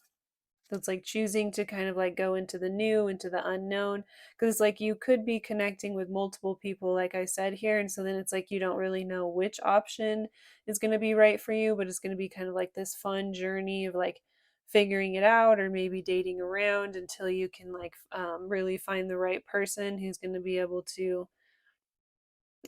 Speaker 1: So it's like choosing to kind of like go into the new, into the unknown. Because it's like you could be connecting with multiple people, like I said here. And so then it's like you don't really know which option is going to be right for you, but it's going to be kind of like this fun journey of like figuring it out, or maybe dating around until you can like really find the right person who's going to be able to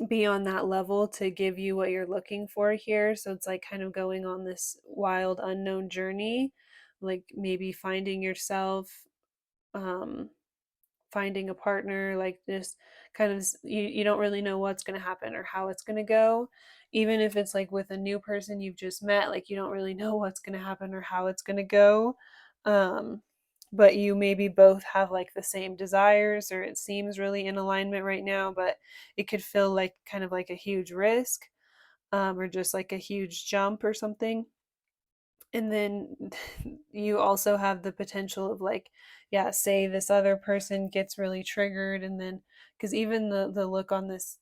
Speaker 1: be on that level to give you what you're looking for here. So it's like kind of going on this wild unknown journey, like maybe finding yourself, um finding a partner, like this kind of, you don't really know what's going to happen or how it's going to go. Even if it's like with a new person you've just met, like you don't really know what's going to happen or how it's going to go. um but you maybe both have like the same desires, or it seems really in alignment right now, but it could feel like kind of like a huge risk, or just like a huge jump or something. And then you also have the potential of like, yeah, say this other person gets really triggered, and then because even the look on this,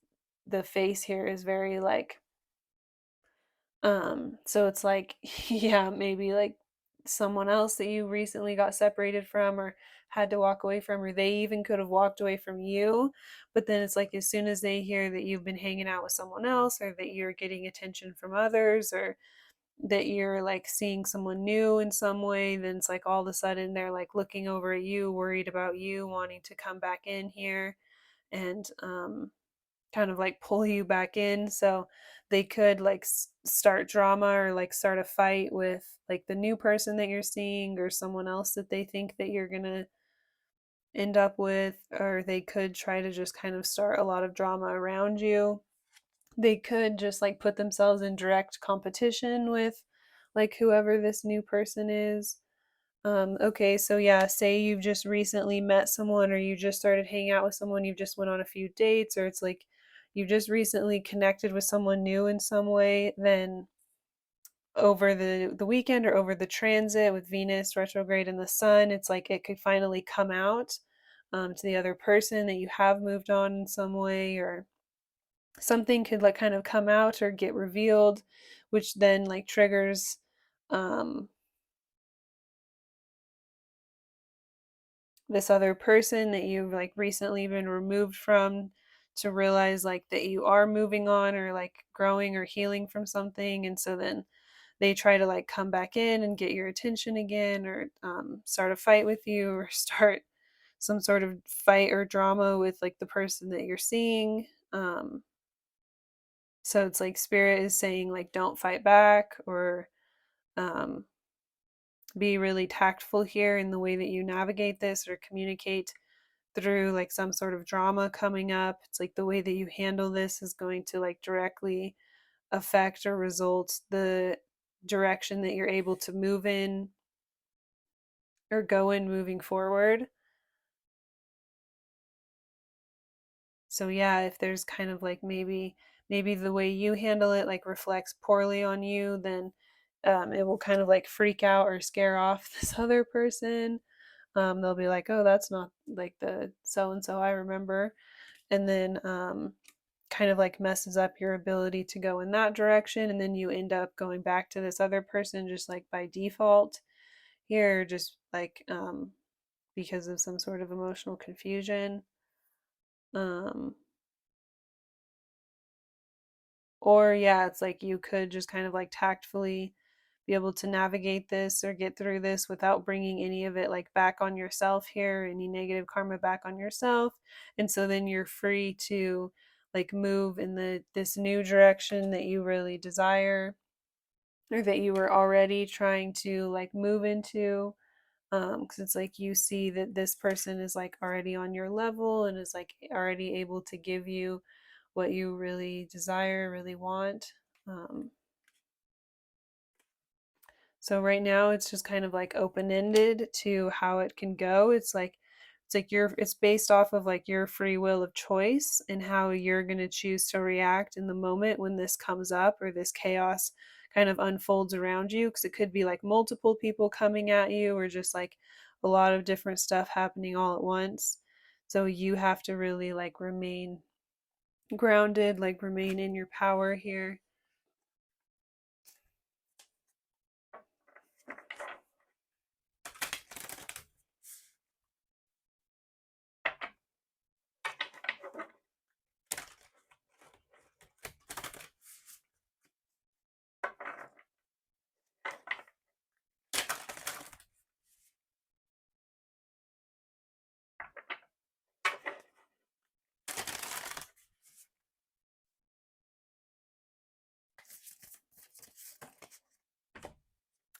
Speaker 1: the face here is very like, so it's like yeah, maybe like someone else that you recently got separated from, or had to walk away from, or they even could have walked away from you. But then it's like as soon as they hear that you've been hanging out with someone else, or that you're getting attention from others, or that you're like seeing someone new in some way, then it's like all of a sudden they're like looking over at you, worried about you, wanting to come back in here, and kind of like pull you back in. So they could like start drama, or like start a fight with like the new person that you're seeing, or someone else that they think that you're gonna end up with, or they could try to just kind of start a lot of drama around you. They could just like put themselves in direct competition with like whoever this new person is. Okay, so yeah, say you've just recently met someone, or you just started hanging out with someone, you just went on a few dates, or it's like you just recently connected with someone new in some way. Then over the weekend, or over the transit with Venus retrograde and the sun, it's like it could finally come out to the other person that you have moved on in some way, or something could like kind of come out or get revealed, which then like triggers um this other person that you've like recently been removed from, to realize like that you are moving on or like growing or healing from something. And so then they try to like come back in and get your attention again, or start a fight with you, or start some sort of fight or drama with like the person that you're seeing. So it's like spirit is saying like don't fight back, or um, be really tactful here in the way that you navigate this or communicate through like some sort of drama coming up. It's like the way that you handle this is going to like directly affect or result the direction that you're able to move in or go in moving forward. So yeah, if there's kind of like maybe the way you handle it like reflects poorly on you, then it will kind of like freak out or scare off this other person. They'll be like, oh, that's not like the so and so I remember. And then kind of like messes up your ability to go in that direction. And then you end up going back to this other person just like by default here, just like because of some sort of emotional confusion. Um, or yeah, it's like you could just kind of like tactfully be able to navigate this or get through this without bringing any of it like back on yourself here, any negative karma back on yourself. And so then you're free to like move in this new direction that you really desire, or that you were already trying to like move into. Because it's like you see that this person is like already on your level and is like already able to give you what you really desire, really want. um, So right now it's just kind of like open-ended to how it can go. It's like it's based off of like your free will of choice and how you're going to choose to react in the moment when this comes up or this chaos kind of unfolds around you, because it could be like multiple people coming at you or just like a lot of different stuff happening all at once. So you have to really like remain grounded, like remain in your power here.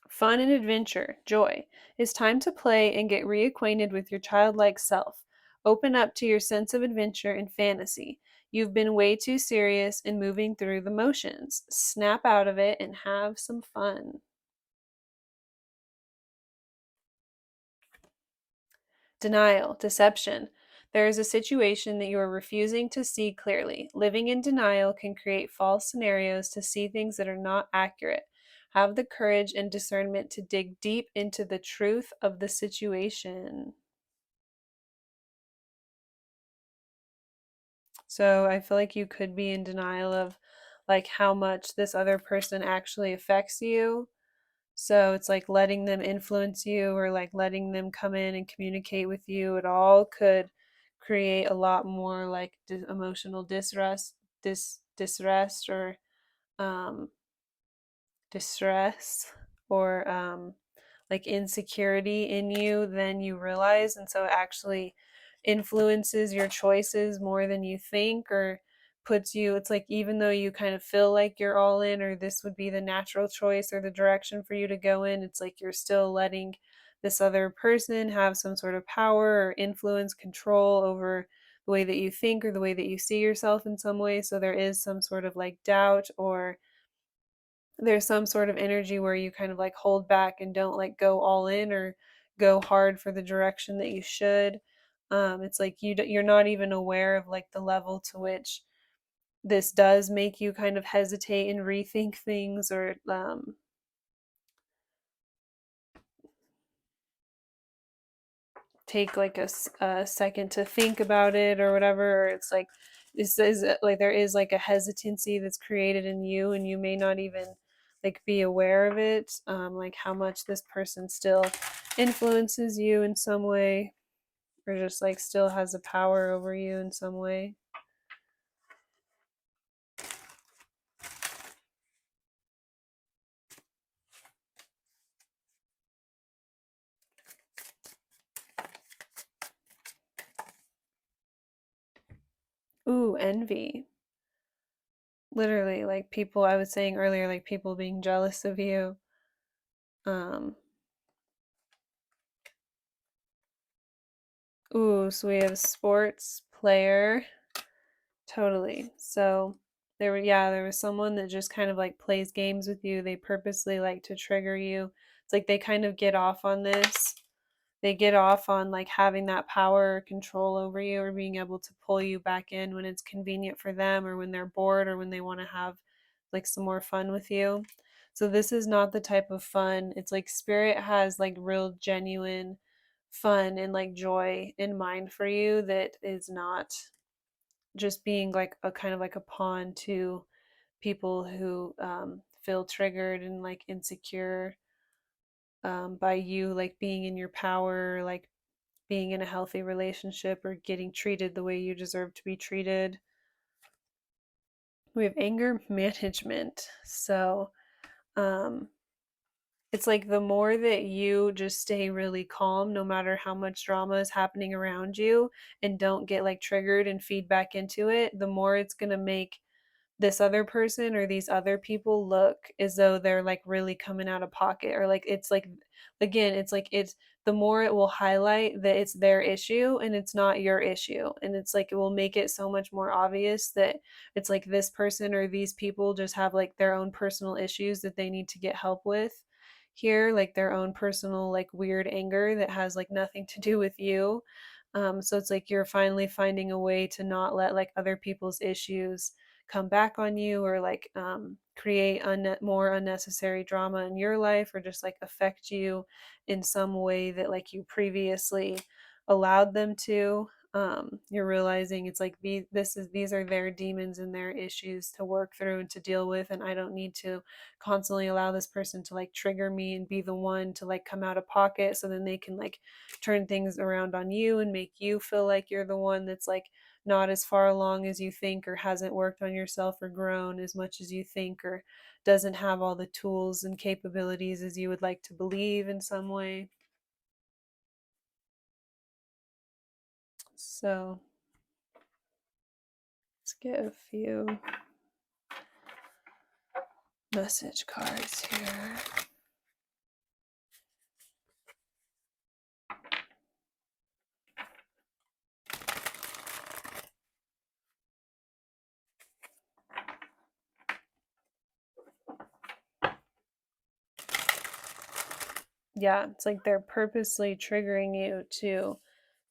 Speaker 1: Fun and adventure, joy. It's time to play and get reacquainted with your childlike self. Open up to your sense of adventure and fantasy. You've been way too serious and moving through the motions. Snap out of it and have some fun. Denial, deception. There is a situation that you are refusing to see clearly. Living in denial can create false scenarios to see things that are not accurate. Have the courage and discernment to dig deep into the truth of the situation. So I feel like you could be in denial of like how much this other person actually affects you. So it's like letting them influence you or like letting them come in and communicate with you. It all could create a lot more like emotional disrest or um, distress, or like insecurity in you than you realize. And so it actually influences your choices more than you think, or puts you, it's like even though you kind of feel like you're all in, or this would be the natural choice or the direction for you to go in, it's like you're still letting this other person have some sort of power or influence, control over the way that you think or the way that you see yourself in some way. So there is some sort of like doubt, or there's some sort of energy where you kind of like hold back and don't like go all in or go hard for the direction that you should. It's like you're not even aware of like the level to which this does make you kind of hesitate and rethink things, or take like a second to think about it or whatever. Or it's like is like there is like a hesitancy that's created in you, and you may not even like be aware of it, like how much this person still influences you in some way, or just like still has a power over you in some way. Ooh, envy. Literally, like people, I was saying earlier, like people being jealous of you. Um, ooh, so we have sports player. Totally. So there was someone that just kind of like plays games with you. They purposely like to trigger you. It's like they kind of get off on this. They get off on like having that power or control over you, or being able to pull you back in when it's convenient for them, or when they're bored, or when they want to have like some more fun with you. So this is not the type of fun. It's like spirit has like real genuine fun and like joy in mind for you, that is not just being like a kind of like a pawn to people who feel triggered and like insecure, by you like being in your power, like being in a healthy relationship, or getting treated the way you deserve to be treated. We have anger management. So um, it's like the more that you just stay really calm, no matter how much drama is happening around you, and don't get like triggered and feed back into it, the more it's going to make this other person or these other people look as though they're like really coming out of pocket, or like it's like, again, it's like it's the more it will highlight that it's their issue and it's not your issue, and it's like it will make it so much more obvious that it's like this person or these people just have like their own personal issues that they need to get help with here, like their own personal like weird anger that has like nothing to do with you. So it's like you're finally finding a way to not let like other people's issues come back on you, or like create more unnecessary drama in your life, or just like affect you in some way that like you previously allowed them to. You're realizing it's like these are their demons and their issues to work through and to deal with, and I don't need to constantly allow this person to like trigger me and be the one to like come out of pocket, so then they can like turn things around on you and make you feel like you're the one that's like not as far along as you think, or hasn't worked on yourself or grown as much as you think, or doesn't have all the tools and capabilities as you would like to believe in some way. So let's get a few message cards here. Yeah, it's like they're purposely triggering you to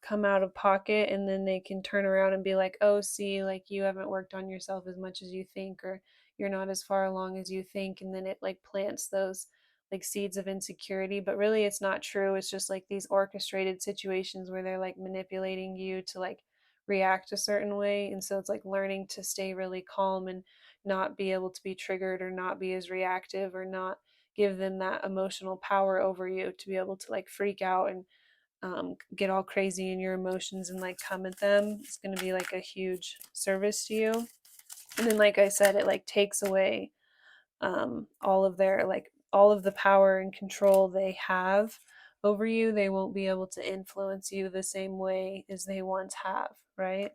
Speaker 1: come out of pocket, and then they can turn around and be like, oh, see, like you haven't worked on yourself as much as you think, or you're not as far along as you think, and then it like plants those like seeds of insecurity, but really it's not true. It's just like these orchestrated situations where they're like manipulating you to like react a certain way. And so it's like learning to stay really calm and not be able to be triggered, or not be as reactive, or not give them that emotional power over you to be able to like freak out and get all crazy in your emotions and like come at them. It's going to be like a huge service to you. And then, like I said, it like takes away all of their like all of the power and control they have over you. They won't be able to influence you the same way as they once have, right?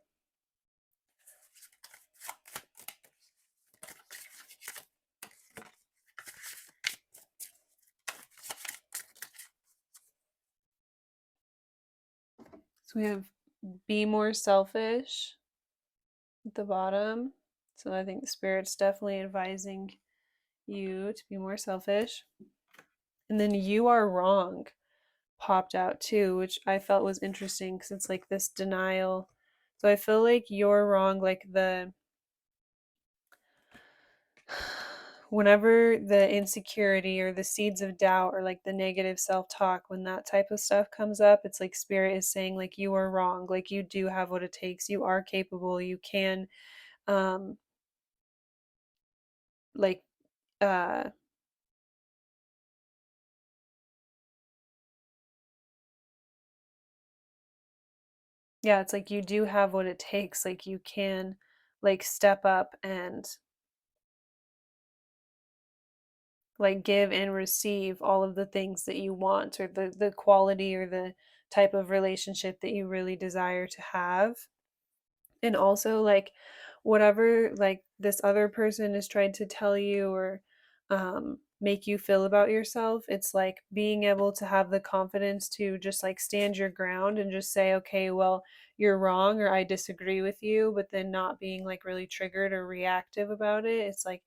Speaker 1: So we have be more selfish at the bottom. So I think the spirit's definitely advising you to be more selfish. And then you are wrong popped out too, which I felt was interesting because it's like this denial. So I feel like you're wrong, like the whenever the insecurity or the seeds of doubt or like the negative self-talk, when that type of stuff comes up, it's like spirit is saying like you are wrong, like you do have what it takes, you are capable, you can um like uh yeah, it's like you do have what it takes, like you can like step up and like give and receive all of the things that you want, or the quality or the type of relationship that you really desire to have. And also like whatever like this other person is trying to tell you or make you feel about yourself, it's like being able to have the confidence to just like stand your ground and just say, okay, well, you're wrong, or I disagree with you, but then not being like really triggered or reactive about it. It's like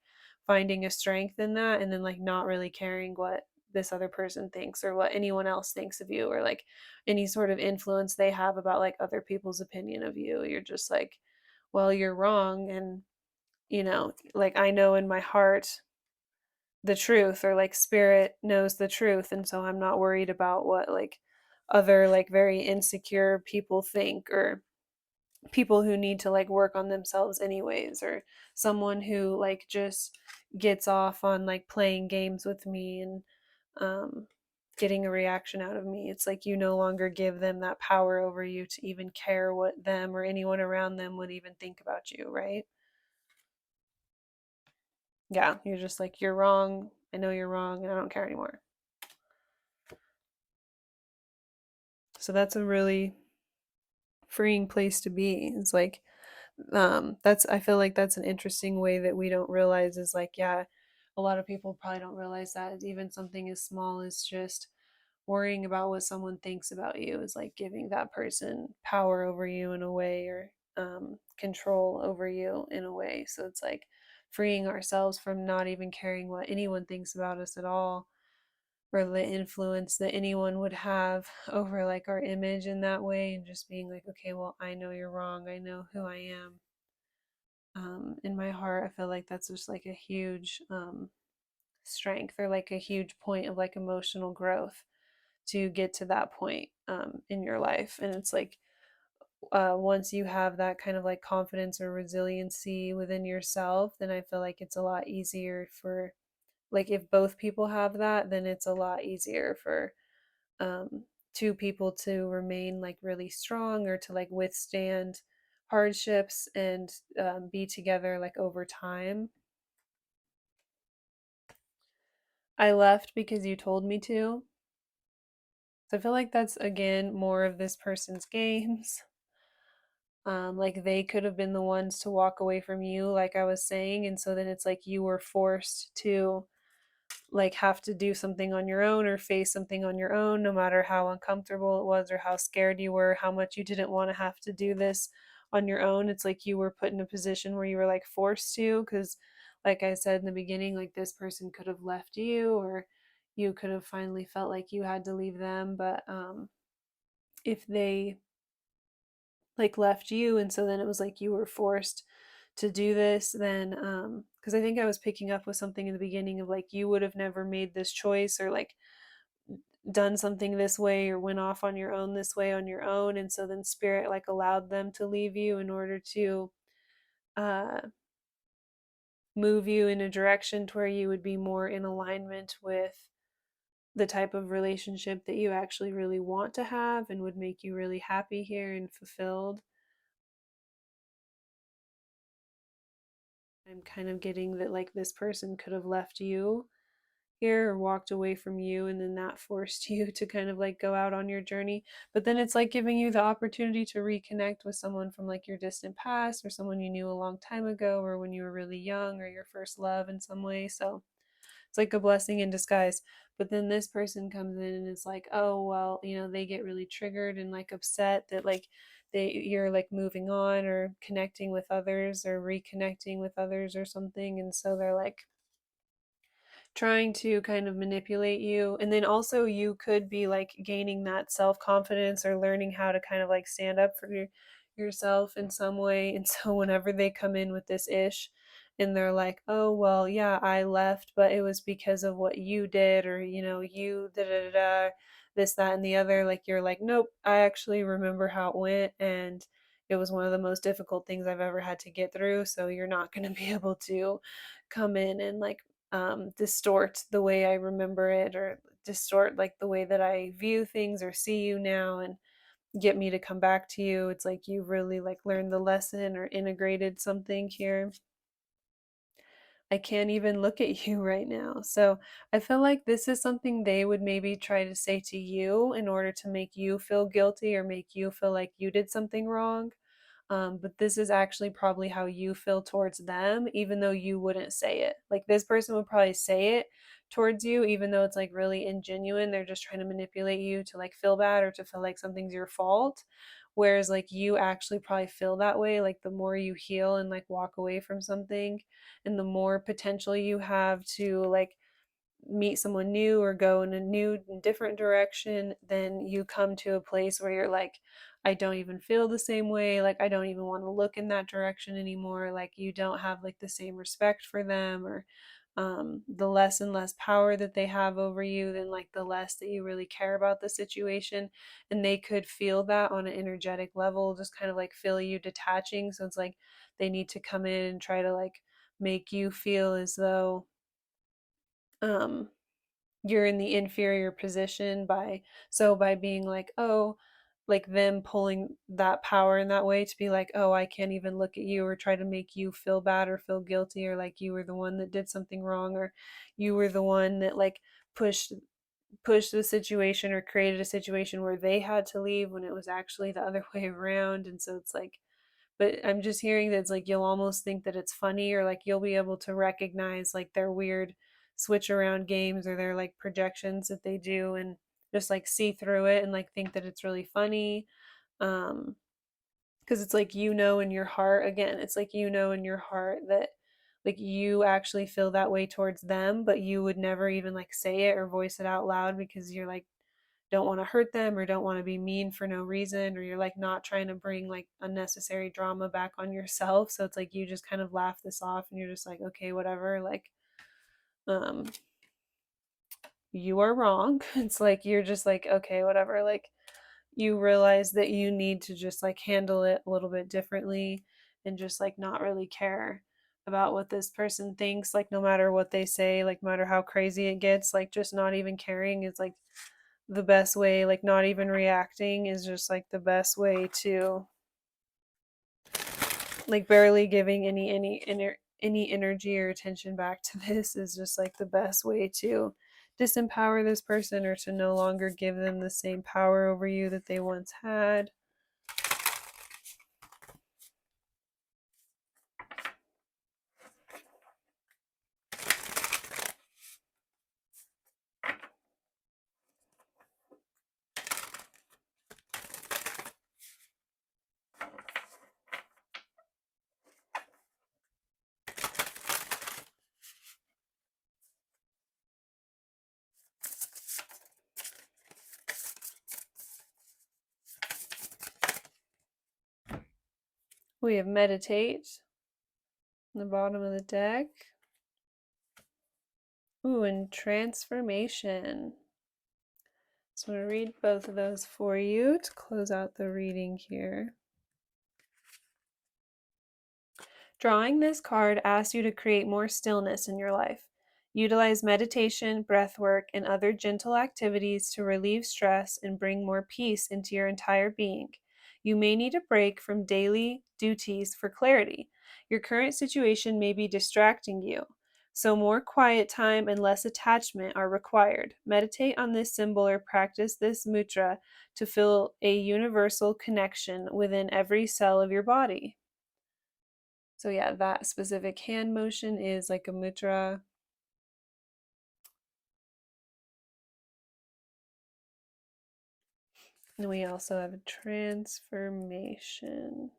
Speaker 1: finding a strength in that, and then like not really caring what this other person thinks or what anyone else thinks of you, or like any sort of influence they have about like other people's opinion of you. You're just like, well, you're wrong. And, like I know in my heart the truth, or like spirit knows the truth. And so I'm not worried about what like other like very insecure people think, or people who need to like work on themselves anyways, or someone who like just gets off on like playing games with me and um getting a reaction out of me. It's like you no longer give them that power over you to even care what them or anyone around them would even think about you, right? Yeah, you're just like, you're wrong, I know you're wrong, and I don't care anymore. So that's a really freeing place to be. It's like that's, I feel like that's an interesting way that we don't realize, is like, yeah, a lot of people probably don't realize that even something as small as just worrying about what someone thinks about you is like giving that person power over you in a way, or control over you in a way. So it's like freeing ourselves from not even caring what anyone thinks about us at all, or the influence that anyone would have over like our image in that way, and just being like, okay, well, I know you're wrong, I know who I am. In my heart, I feel like that's just like a huge strength, or like a huge point of like emotional growth to get to that point in your life. And it's like once you have that kind of like confidence or resiliency within yourself, then I feel like it's a lot easier for, like, if both people have that, then it's a lot easier for two people to remain like really strong, or to like withstand hardships and be together like over time. I left because you told me to. So I feel like that's again more of this person's games. Like they could have been the ones to walk away from you, like I was saying, and so then it's like you were forced to like have to do something on your own, or face something on your own, no matter how uncomfortable it was, or how scared you were, how much you didn't want to have to do this on your own. It's like you were put in a position where you were like forced to, because like I said in the beginning, like this person could have left you, or you could have finally felt like you had to leave them. But if they like left you, and so then it was like you were forced to do this, then because I think I was picking up with something in the beginning of like you would have never made this choice, or like done something this way, or went off on your own this way on your own, and so then spirit like allowed them to leave you in order to uh move you in a direction to where you would be more in alignment with the type of relationship that you actually really want to have and would make you really happy here and fulfilled. I'm kind of getting that like this person could have left you here or walked away from you, and then that forced you to kind of like go out on your journey. But then it's like giving you the opportunity to reconnect with someone from like your distant past, or someone you knew a long time ago, or when you were really young, or your first love in some way. So it's like a blessing in disguise. But then this person comes in and it's like, oh well, they get really triggered and like upset that like you're like moving on, or connecting with others, or reconnecting with others or something. And so they're like trying to kind of manipulate you. And then also you could be like gaining that self-confidence, or learning how to kind of like stand up for yourself in some way. And so whenever they come in with this ish, and they're like, oh, well, yeah, I left, but it was because of what you did, or, you da da da da, this, that, and the other. Like, you're like, nope, I actually remember how it went, and it was one of the most difficult things I've ever had to get through. So you're not going to be able to come in and like distort the way I remember it, or distort like the way that I view things or see you now, and get me to come back to you. It's like you really like learned the lesson or integrated something here. I can't even look at you right now. So I feel like this is something they would maybe try to say to you in order to make you feel guilty or make you feel like you did something wrong. But this is actually probably how you feel towards them, even though you wouldn't say it. Like, this person would probably say it towards you, even though it's like really ingenuine. They're just trying to manipulate you to like feel bad or to feel like something's your fault. Whereas, like, you actually probably feel that way. Like, the more you heal and like walk away from something, and the more potential you have to like meet someone new or go in a new different direction, then you come to a place where you're like, I don't even feel the same way, like I don't even want to look in that direction anymore. Like, you don't have like the same respect for them, or the less and less power that they have over you, then like the less that you really care about the situation. And they could feel that on an energetic level, just kind of like feel you detaching. So it's like they need to come in and try to like make you feel as though um you're in the inferior position, by being like, oh, like them pulling that power in that way to be like, oh, I can't even look at you, or try to make you feel bad or feel guilty, or like you were the one that did something wrong, or you were the one that like pushed the situation or created a situation where they had to leave when it was actually the other way around. And so it's like, but I'm just hearing that it's like you'll almost think that it's funny, or like you'll be able to recognize like their weird switch around games or their like projections that they do, and just like see through it and like think that it's really funny. um because it's like, in your heart, again, it's like, in your heart that like you actually feel that way towards them, but you would never even like say it or voice it out loud, because you're like, don't want to hurt them, or don't want to be mean for no reason, or you're like not trying to bring like unnecessary drama back on yourself. So it's like you just kind of laugh this off, and you're just like, okay, whatever, like um you are wrong. It's like you're just like, okay, whatever, like you realize that you need to just like handle it a little bit differently, and just like not really care about what this person thinks, like no matter what they say, like no matter how crazy it gets, like just not even caring is like the best way. Like not even reacting is just like the best way to, like barely giving any energy or attention back to this is just like the best way to disempower this person, or to no longer give them the same power over you that they once had. We have meditate on the bottom of the deck. Ooh, and transformation. So I'm going to read both of those for you to close out the reading here. Drawing this card asks you to create more stillness in your life. Utilize meditation, breath work, and other gentle activities to relieve stress and bring more peace into your entire being. You may need a break from daily duties for clarity. Your current situation may be distracting you, so more quiet time and less attachment are required. Meditate on this symbol or practice this mudra to feel a universal connection within every cell of your body. So yeah, that specific hand motion is like a mudra. And we also have a transformation.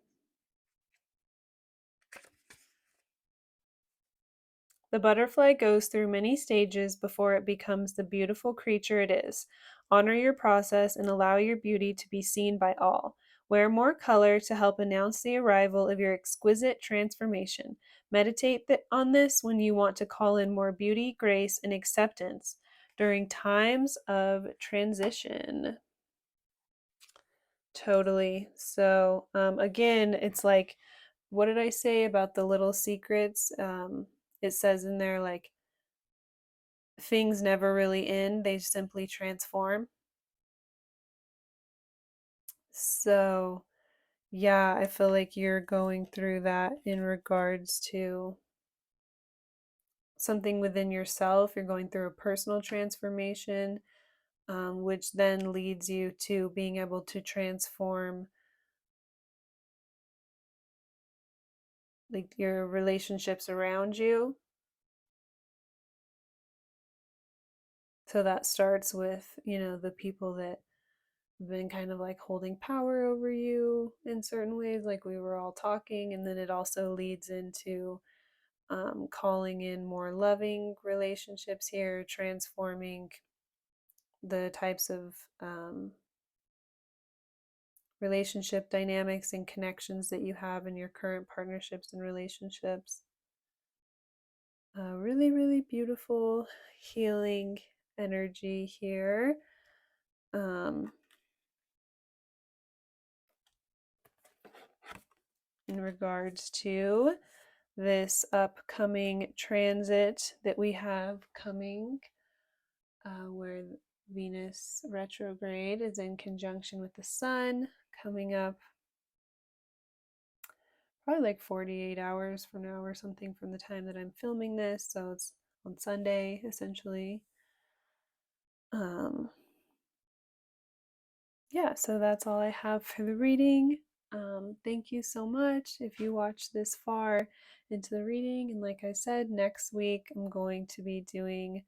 Speaker 1: The butterfly goes through many stages before it becomes the beautiful creature it is. Honor your process and allow your beauty to be seen by all. Wear more color to help announce the arrival of your exquisite transformation. Meditate on this when you want to call in more beauty, grace, and acceptance during times of transition. Totally. So, again, it's like, what did I say about the little secrets? It says in there, like, things never really end, they simply transform. So, yeah, I feel like you're going through that in regards to something within yourself. You're going through a personal transformation, which then leads you to being able to transform like your relationships around you. So that starts with, the people that have been kind of like holding power over you in certain ways, like we were all talking. And then it also leads into calling in more loving relationships here, transforming the types of relationship dynamics and connections that you have in your current partnerships and relationships. Really, really beautiful healing energy here. Um, in regards to this upcoming transit that we have coming, where Venus retrograde is in conjunction with the sun coming up probably like 48 hours from now or something from the time that I'm filming this. So it's on Sunday essentially. Um, yeah, so that's all I have for the reading. Thank you so much if you watched this far into the reading. And like I said, next week I'm going to be doing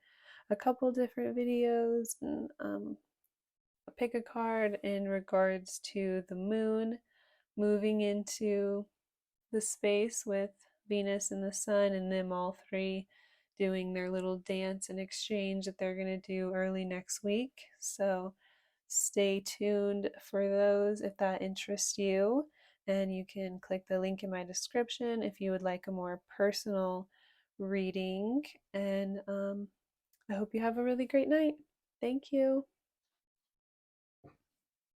Speaker 1: a couple different videos and pick a card in regards to the moon moving into the space with Venus and the sun, and them all three doing their little dance and exchange that they're going to do early next week. So stay tuned for those if that interests you. And you can click the link in my description if you would like a more personal reading. And I hope you have a really great night. Thank you.